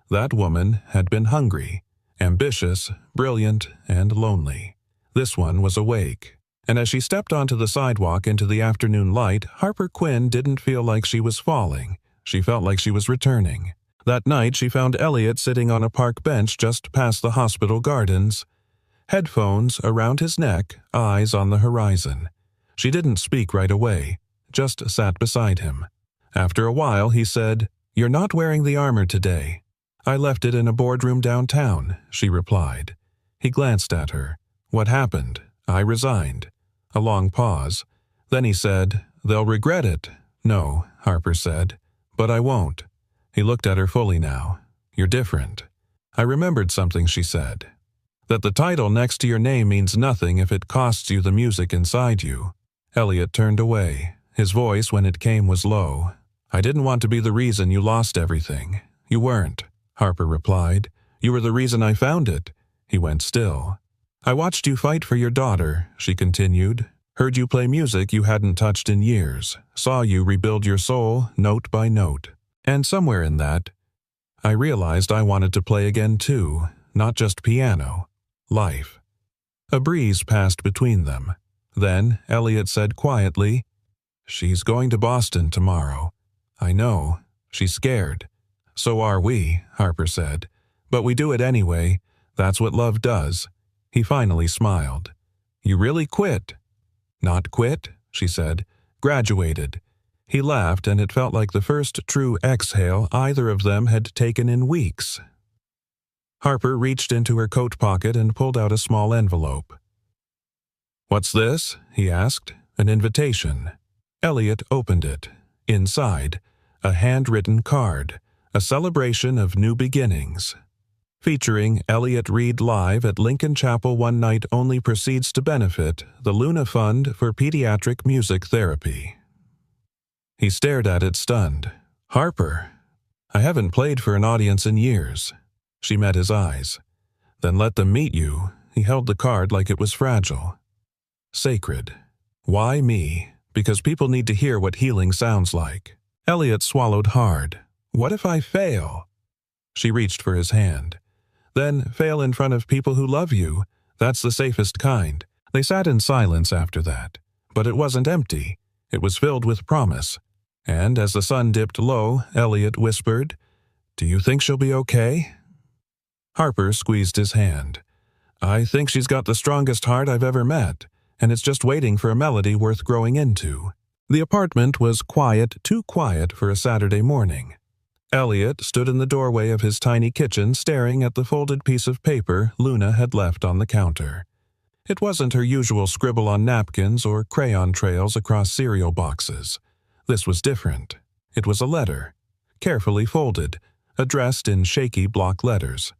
That woman had been hungry, ambitious, brilliant, and lonely. This one was awake. And as she stepped onto the sidewalk into the afternoon light, Harper Quinn didn't feel like she was falling. She felt like she was returning. That night she found Elliot sitting on a park bench just past the hospital gardens, headphones around his neck, eyes on the horizon. She didn't speak right away, just sat beside him. After a while, he said, "You're not wearing the armor today." "I left it in a boardroom downtown," she replied. He glanced at her. "What happened?" "I resigned." A long pause. Then he said, "They'll regret it." "No," Harper said, "but I won't." He looked at her fully now. "You're different." "I remembered something," she said. "That the title next to your name means nothing if it costs you the music inside you." Elliot turned away. His voice, when it came, was low. "I didn't want to be the reason you lost everything." "You weren't," Harper replied. "You were the reason I found it." He went still. "I watched you fight for your daughter," she continued. "Heard you play music you hadn't touched in years. Saw you rebuild your soul, note by note. And somewhere in that, I realized I wanted to play again too, not just piano. Life." A breeze passed between them. Then Elliot said quietly, "She's going to Boston tomorrow." "I know. She's scared." "So are we," Harper said. "But we do it anyway. That's what love does." He finally smiled. "You really quit?" "Not quit," she said. "Graduated." He laughed, and it felt like the first true exhale either of them had taken in weeks. Harper reached into her coat pocket and pulled out a small envelope. "What's this?" he asked. "An invitation." Elliot opened it. Inside, a handwritten card, a celebration of new beginnings. Featuring Elliot Reed live at Lincoln Chapel one night only proceeds to benefit the Luna Fund for Pediatric Music Therapy. He stared at it stunned. "Harper, I haven't played for an audience in years." She met his eyes. "Then let them meet you." He held the card like it was fragile. "Sacred. Why me? Because people need to hear what healing sounds like." Elliot swallowed hard. "What if I fail?" She reached for his hand. "Then fail in front of people who love you. That's the safest kind." They sat in silence after that. But it wasn't empty. It was filled with promise. And as the sun dipped low, Elliot whispered, "Do you think she'll be okay?" Harper squeezed his hand. "I think she's got the strongest heart I've ever met, and it's just waiting for a melody worth growing into." The apartment was quiet, too quiet for a Saturday morning. Elliot stood in the doorway of his tiny kitchen staring at the folded piece of paper Luna had left on the counter. It wasn't her usual scribble on napkins or crayon trails across cereal boxes. This was different. It was a letter, carefully folded, addressed in shaky block letters.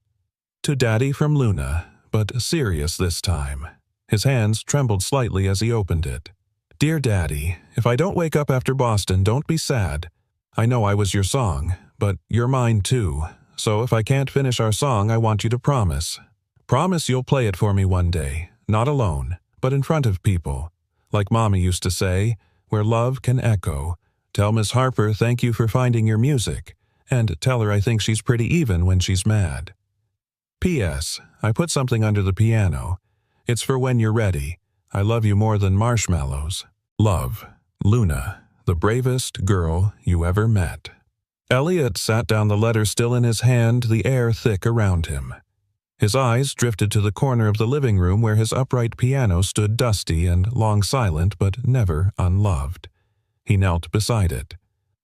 "To Daddy from Luna," but serious this time. His hands trembled slightly as he opened it. "Dear Daddy, if I don't wake up after Boston, don't be sad. I know I was your song, but you're mine too. So if I can't finish our song, I want you to promise. Promise you'll play it for me one day, not alone, but in front of people. Like Mommy used to say, where love can echo. Tell Miss Harper thank you for finding your music, and tell her I think she's pretty even when she's mad. P.S. I put something under the piano. It's for when you're ready. I love you more than marshmallows." Love, Luna, the bravest girl you ever met. Elliot sat down, the letter still in his hand, the air thick around him. His eyes drifted to the corner of the living room where his upright piano stood, dusty and long silent but never unloved. He knelt beside it,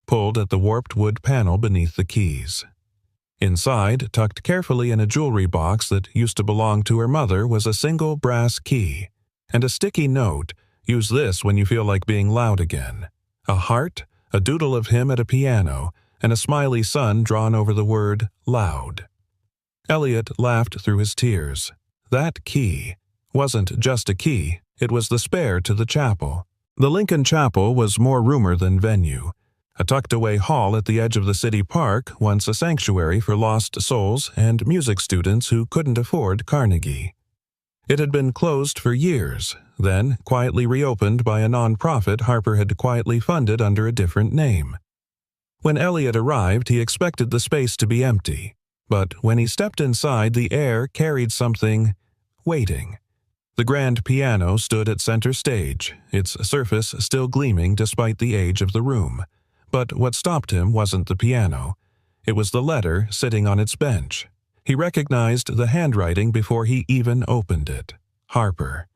pulled at the warped wood panel beneath the keys. Inside, tucked carefully in a jewelry box that used to belong to her mother, was a single brass key and a sticky note. Use this when you feel like being loud again. A heart, a doodle of him at a piano, and a smiley sun drawn over the word loud. Elliot laughed through his tears. That key wasn't just a key, it was the spare to the chapel. The Lincoln Chapel was more rumor than venue. A tucked-away hall at the edge of the city park, once a sanctuary for lost souls and music students who couldn't afford Carnegie. It had been closed for years, then quietly reopened by a nonprofit Harper had quietly funded under a different name. When Elliot arrived, he expected the space to be empty, but when he stepped inside, the air carried something waiting. The grand piano stood at center stage, its surface still gleaming despite the age of the room. But what stopped him wasn't the piano. It was the letter sitting on its bench. He recognized the handwriting before he even opened it. Harper.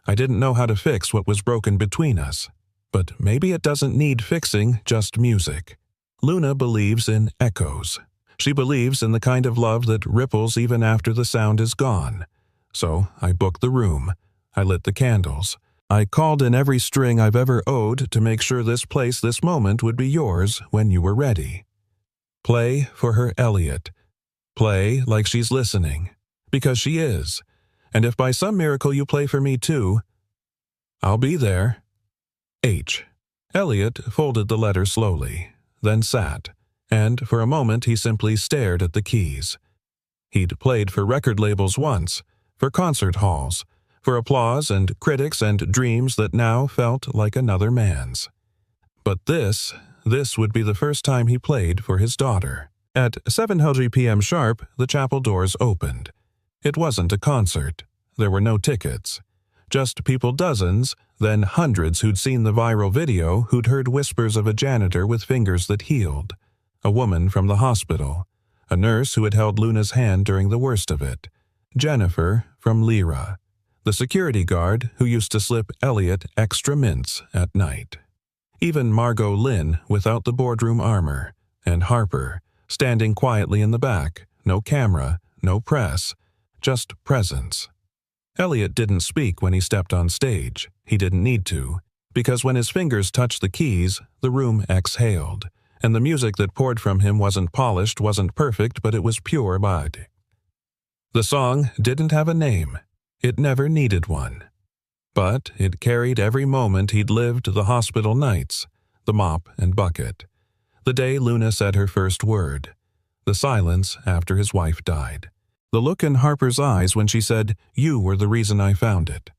I didn't know how to fix what was broken between us. But maybe it doesn't need fixing, just music. Luna believes in echoes. She believes in the kind of love that ripples even after the sound is gone. So I booked the room. I lit the candles. I called in every string I've ever owed to make sure this place, this moment would be yours when you were ready. Play for her, Elliot. Play like she's listening. Because she is. And if by some miracle you play for me too, I'll be there. H. Elliot folded the letter slowly, then sat, and for a moment he simply stared at the keys. He'd played for record labels once, for concert halls, for applause and critics and dreams that now felt like another man's. But this would be the first time he played for his daughter. At 7:00 p.m. sharp, the chapel doors opened. It wasn't a concert. There were no tickets. Just people, dozens, then hundreds who'd seen the viral video, who'd heard whispers of a janitor with fingers that healed, a woman from the hospital, a nurse who had held Luna's hand during the worst of it, Jennifer from Lyra, the security guard who used to slip Elliot extra mints at night. Even Margot Lynn without the boardroom armor, and Harper, standing quietly in the back, no camera, no press, just presence. Elliot didn't speak when he stepped on stage. He didn't need to, because when his fingers touched the keys, the room exhaled, and the music that poured from him wasn't polished, wasn't perfect, but it was pure body. The song didn't have a name. It never needed one. But it carried every moment he'd lived, the hospital nights, the mop and bucket, the day Luna said her first word, the silence after his wife died, the look in Harper's eyes when she said, "You were the reason I found it."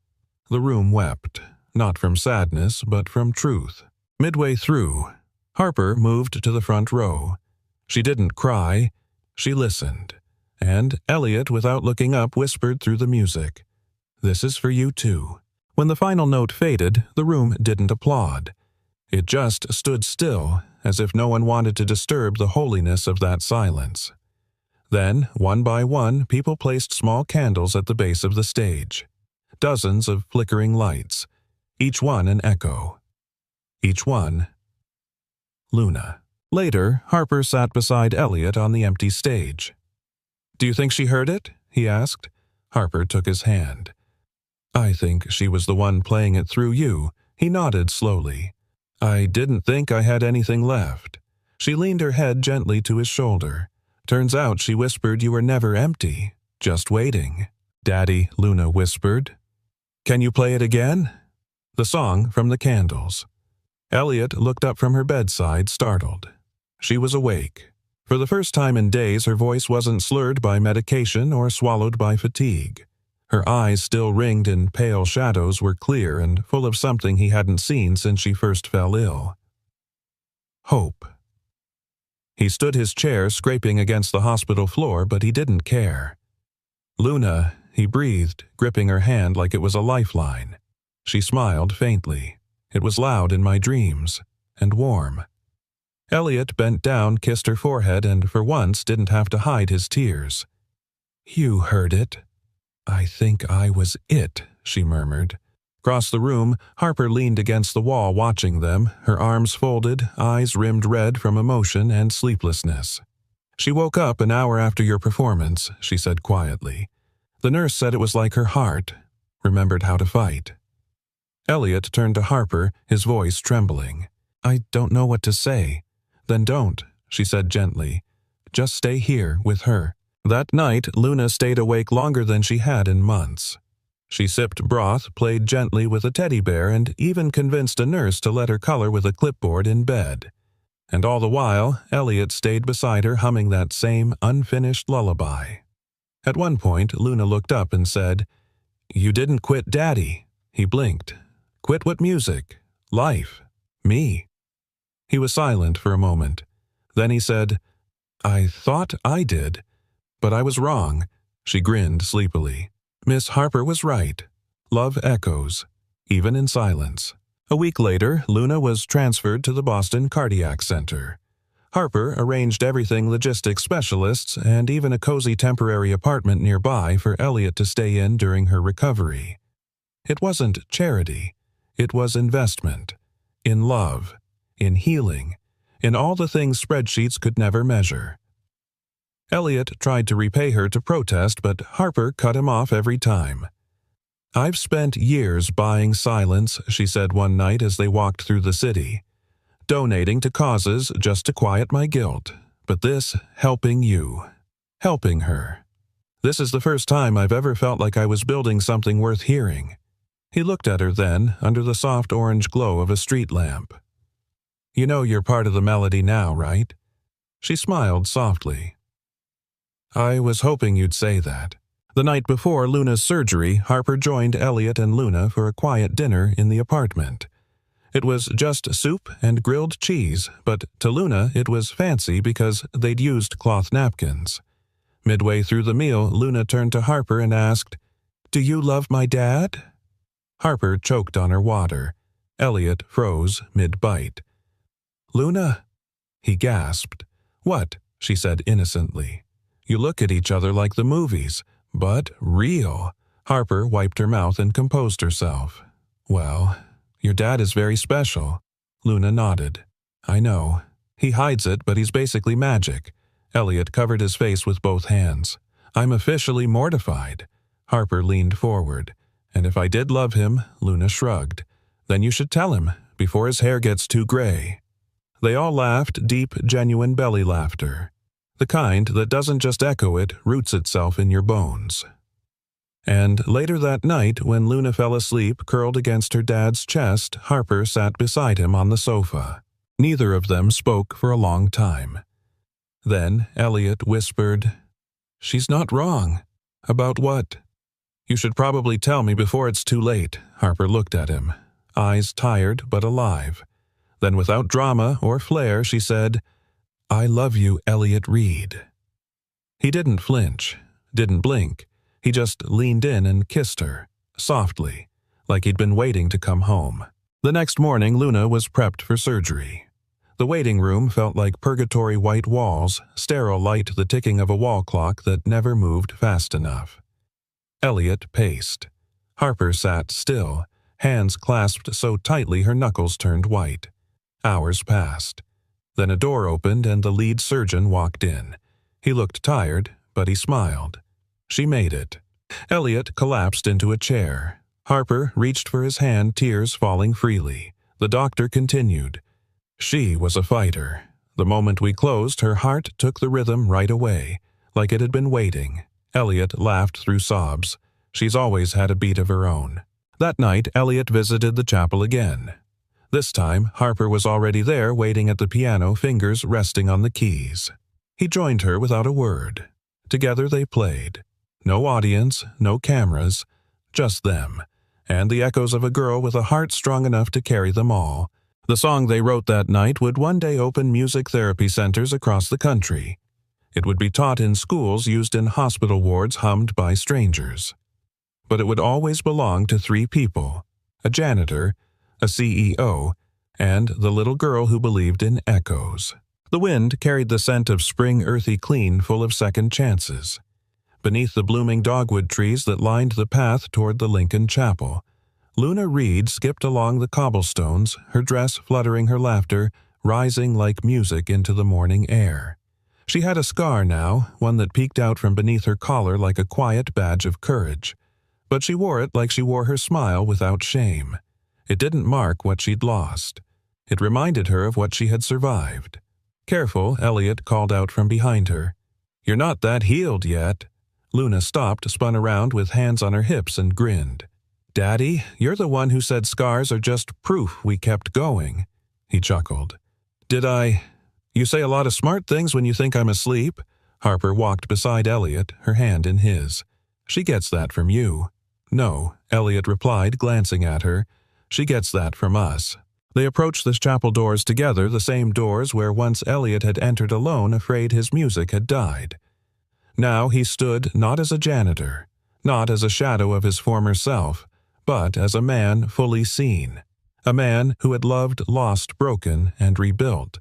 The room wept, not from sadness, but from truth. Midway through, Harper moved to the front row. She didn't cry, she listened, and Elliot, without looking up, whispered through the music, "This is for you too." When the final note faded, the room didn't applaud. It just stood still, as if no one wanted to disturb the holiness of that silence. Then, one by one, people placed small candles at the base of the stage. Dozens of flickering lights, each one an echo. Each one, Luna. Later, Harper sat beside Elliot on the empty stage. "Do you think she heard it?" he asked. Harper took his hand. "I think she was the one playing it through you." He nodded slowly. "I didn't think I had anything left." She leaned her head gently to his shoulder. "Turns out," she whispered, "you were never empty, just waiting." "Daddy," Luna whispered. "Can you play it again?" The song from the candles. Elliot looked up from her bedside, startled. She was awake. For the first time in days, her voice wasn't slurred by medication or swallowed by fatigue. Her eyes, still ringed in pale shadows, were clear and full of something he hadn't seen since she first fell ill. Hope. He stood his chair scraping against the hospital floor, but he didn't care. "Luna," he breathed, gripping her hand like it was a lifeline. She smiled faintly. It was loud in my dreams, and warm. Elliot bent down, kissed her forehead, and for once didn't have to hide his tears. You heard it. I think I was it, she murmured. Across the room, Harper leaned against the wall watching them, her arms folded, eyes rimmed red from emotion and sleeplessness. She woke up an hour after your performance, she said quietly. The nurse said it was like her heart, remembered how to fight. Elliot turned to Harper, his voice trembling. I don't know what to say. Then don't, she said gently. Just stay here with her. That night, Luna stayed awake longer than she had in months. She sipped broth, played gently with a teddy bear, and even convinced a nurse to let her color with a clipboard in bed. And all the while, Elliot stayed beside her humming that same unfinished lullaby. At one point, Luna looked up and said, You didn't quit Daddy. He blinked. Quit what music? Life. Me. He was silent for a moment. Then he said, I thought I did, but I was wrong. She grinned sleepily. Miss Harper was right. Love echoes, even in silence. A week later, Luna was transferred to the Boston Cardiac Center. Harper arranged everything logistics specialists and even a cozy temporary apartment nearby for Elliot to stay in during her recovery. It wasn't charity. It was investment. In love. In healing. In all the things spreadsheets could never measure. Elliot tried to repay her to protest, but Harper cut him off every time. I've spent years buying silence, she said one night as they walked through the city. Donating to causes just to quiet my guilt. But this, helping you. Helping her. This is the first time I've ever felt like I was building something worth hearing. He looked at her then, under the soft orange glow of a street lamp. You know you're part of the melody now, right? She smiled softly. I was hoping you'd say that. The night before Luna's surgery, Harper joined Elliot and Luna for a quiet dinner in the apartment. It was just soup and grilled cheese, but to Luna it was fancy because they'd used cloth napkins. Midway through the meal, Luna turned to Harper and asked, Do you love my dad? Harper choked on her water. Elliot froze mid-bite. Luna? He gasped. What? She said innocently. You look at each other like the movies, but real. Harper wiped her mouth and composed herself. Well, your dad is very special. Luna nodded. I know. He hides it, but he's basically magic. Elliot covered his face with both hands. I'm officially mortified. Harper leaned forward. And if I did love him, Luna shrugged. Then you should tell him, before his hair gets too gray. They all laughed deep, genuine belly laughter. The kind that doesn't just echo it, roots itself in your bones. And later that night, when Luna fell asleep curled against her dad's chest, Harper sat beside him on the sofa. Neither of them spoke for a long time. Then Elliot whispered, She's not wrong. About what? You should probably tell me before it's too late. Harper looked at him, eyes tired but alive. Then without drama or flair, she said, I love you, Elliot Reed. He didn't flinch, didn't blink. He just leaned in and kissed her, softly, like he'd been waiting to come home. The next morning, Luna was prepped for surgery. The waiting room felt like purgatory white walls, sterile light the ticking of a wall clock that never moved fast enough. Elliot paced. Harper sat still, hands clasped so tightly her knuckles turned white. Hours passed. Then a door opened and the lead surgeon walked in. He looked tired, but he smiled. She made it. Elliot collapsed into a chair. Harper reached for his hand, tears falling freely. The doctor continued. She was a fighter. The moment we closed, her heart took the rhythm right away, like it had been waiting. Elliot laughed through sobs. She's always had a beat of her own. That night, Elliot visited the chapel again. This time, Harper was already there waiting at the piano, fingers resting on the keys. He joined her without a word. Together they played. No audience, no cameras, just them, and the echoes of a girl with a heart strong enough to carry them all. The song they wrote that night would one day open music therapy centers across the country. It would be taught in schools, used in hospital wards, hummed by strangers. But it would always belong to three people: a janitor, a CEO, and the little girl who believed in echoes. The wind carried the scent of spring earthy clean full of second chances. Beneath the blooming dogwood trees that lined the path toward the Lincoln Chapel, Luna Reed skipped along the cobblestones, her dress fluttering her laughter, rising like music into the morning air. She had a scar now, one that peeked out from beneath her collar like a quiet badge of courage. But she wore it like she wore her smile without shame. It didn't mark what she'd lost. It reminded her of what she had survived. "Careful," Elliot called out from behind her. "You're not that healed yet." Luna stopped, spun around with hands on her hips and grinned. "Daddy, you're the one who said scars are just proof we kept going." He chuckled. "Did I? You say a lot of smart things when you think I'm asleep." Harper walked beside Elliot, her hand in his. "She gets that from you." "No," Elliot replied, glancing at her. "She gets that from us." They approached the chapel doors together, the same doors where once Elliot had entered alone, afraid his music had died. Now he stood not as a janitor, not as a shadow of his former self, but as a man fully seen, a man who had loved, lost, broken, and rebuilt,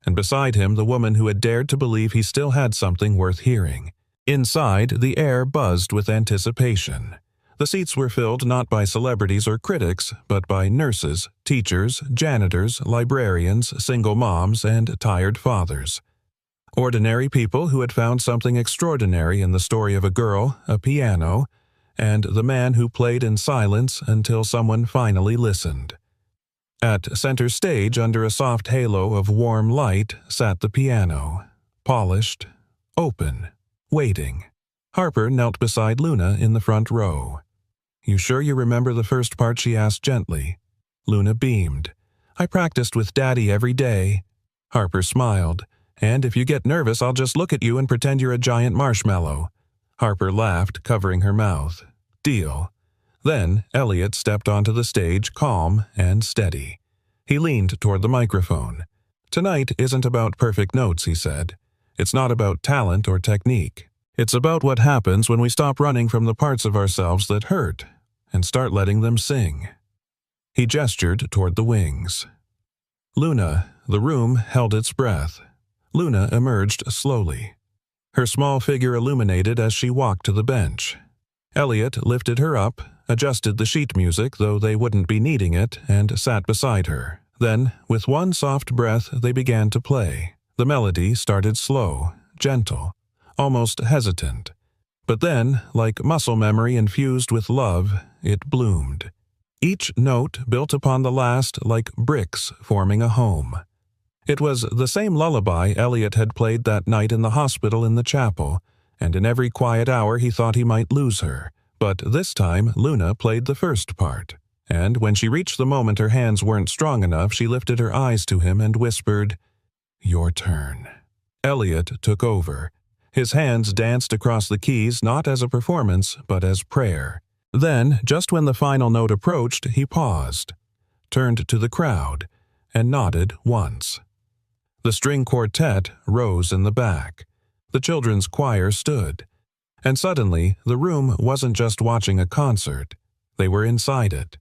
and beside him the woman who had dared to believe he still had something worth hearing. Inside, the air buzzed with anticipation. The seats were filled not by celebrities or critics, but by nurses, teachers, janitors, librarians, single moms, and tired fathers. Ordinary people who had found something extraordinary in the story of a girl, a piano, and the man who played in silence until someone finally listened. At center stage, under a soft halo of warm light, sat the piano, polished, open, waiting. Harper knelt beside Luna in the front row. "You sure you remember the first part?" she asked gently. Luna beamed. "I practiced with Daddy every day." Harper smiled. "And if you get nervous, I'll just look at you and pretend you're a giant marshmallow." Harper laughed, covering her mouth. "Deal." Then Elliot stepped onto the stage, calm and steady. He leaned toward the microphone. "Tonight isn't about perfect notes," he said. "It's not about talent or technique. It's about what happens when we stop running from the parts of ourselves that hurt and start letting them sing." He gestured toward the wings. "Luna," the room held its breath. Luna emerged slowly. Her small figure illuminated as she walked to the bench. Elliot lifted her up, adjusted the sheet music, though they wouldn't be needing it, and sat beside her. Then, with one soft breath, they began to play. The melody started slow, gentle, almost hesitant. But then, like muscle memory infused with love, it bloomed. Each note built upon the last like bricks forming a home. It was the same lullaby Elliot had played that night in the hospital in the chapel, and in every quiet hour he thought he might lose her. But this time Luna played the first part, and when she reached the moment her hands weren't strong enough, she lifted her eyes to him and whispered, "Your turn." Elliot took over. His hands danced across the keys not as a performance, but as prayer. Then, just when the final note approached, he paused, turned to the crowd, and nodded once. The string quartet rose in the back. The children's choir stood. And suddenly, the room wasn't just watching a concert. They were inside it.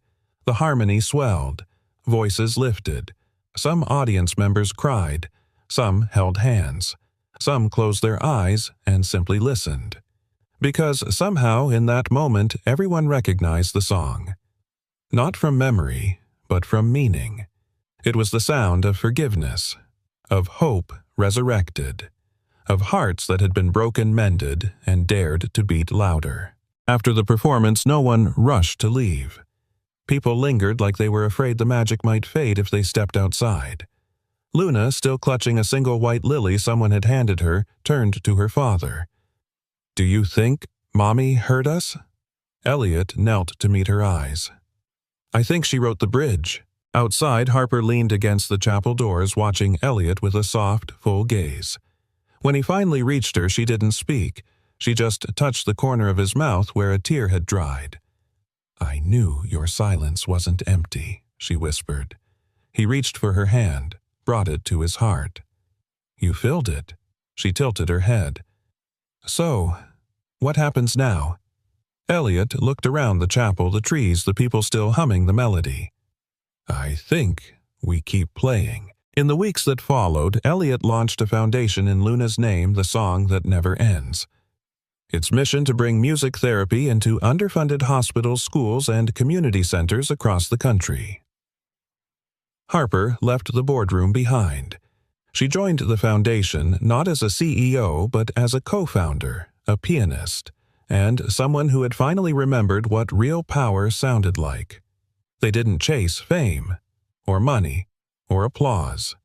The harmony swelled. Voices lifted. Some audience members cried. Some held hands. Some closed their eyes and simply listened. Because somehow, in that moment, everyone recognized the song. Not from memory, but from meaning. It was the sound of forgiveness, of hope resurrected, of hearts that had been broken mended and dared to beat louder. After the performance, no one rushed to leave. People lingered like they were afraid the magic might fade if they stepped outside. Luna, still clutching a single white lily someone had handed her, turned to her father. "Do you think Mommy heard us?" Elliot knelt to meet her eyes. "I think she wrote the bridge." Outside, Harper leaned against the chapel doors, watching Elliot with a soft, full gaze. When he finally reached her, she didn't speak. She just touched the corner of his mouth where a tear had dried. "I knew your silence wasn't empty," she whispered. He reached for her hand, brought it to his heart. "You filled it." She tilted her head. "So, what happens now?" Elliot looked around the chapel, the trees, the people still humming the melody. I think we keep playing. In the weeks that followed, Elliot launched a foundation in Luna's name, The Song That Never Ends. Its mission to bring music therapy into underfunded hospitals, schools, and community centers across the country. Harper left the boardroom behind. She joined the foundation not as a CEO but as a co-founder, a pianist, and someone who had finally remembered what real power sounded like. They didn't chase fame, or money, or applause.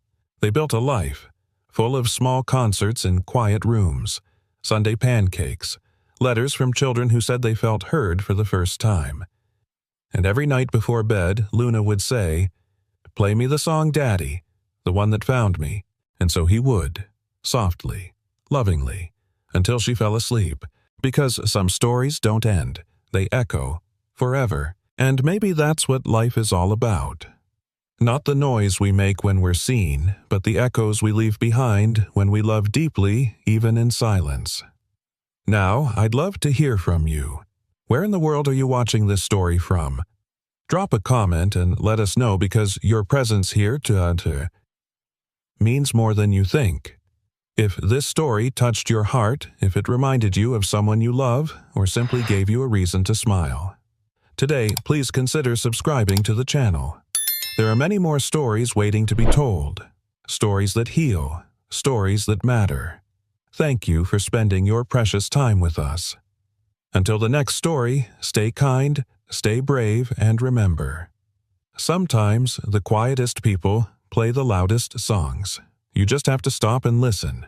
They built a life, full of small concerts in quiet rooms, Sunday pancakes, letters from children who said they felt heard for the first time. And every night before bed, Luna would say, "Play me the song, Daddy, the one that found me." And so he would, softly, lovingly, until she fell asleep, because some stories don't end, they echo, forever. And maybe that's what life is all about. Not the noise we make when we're seen, but the echoes we leave behind when we love deeply, even in silence. Now, I'd love to hear from you. Where in the world are you watching this story from? Drop a comment and let us know, because your presence here means more than you think. If this story touched your heart, if it reminded you of someone you love, or simply gave you a reason to smile, today, please consider subscribing to the channel. There are many more stories waiting to be told. Stories that heal. Stories that matter. Thank you for spending your precious time with us. Until the next story, stay kind, stay brave, and remember, sometimes the quietest people play the loudest songs. You just have to stop and listen.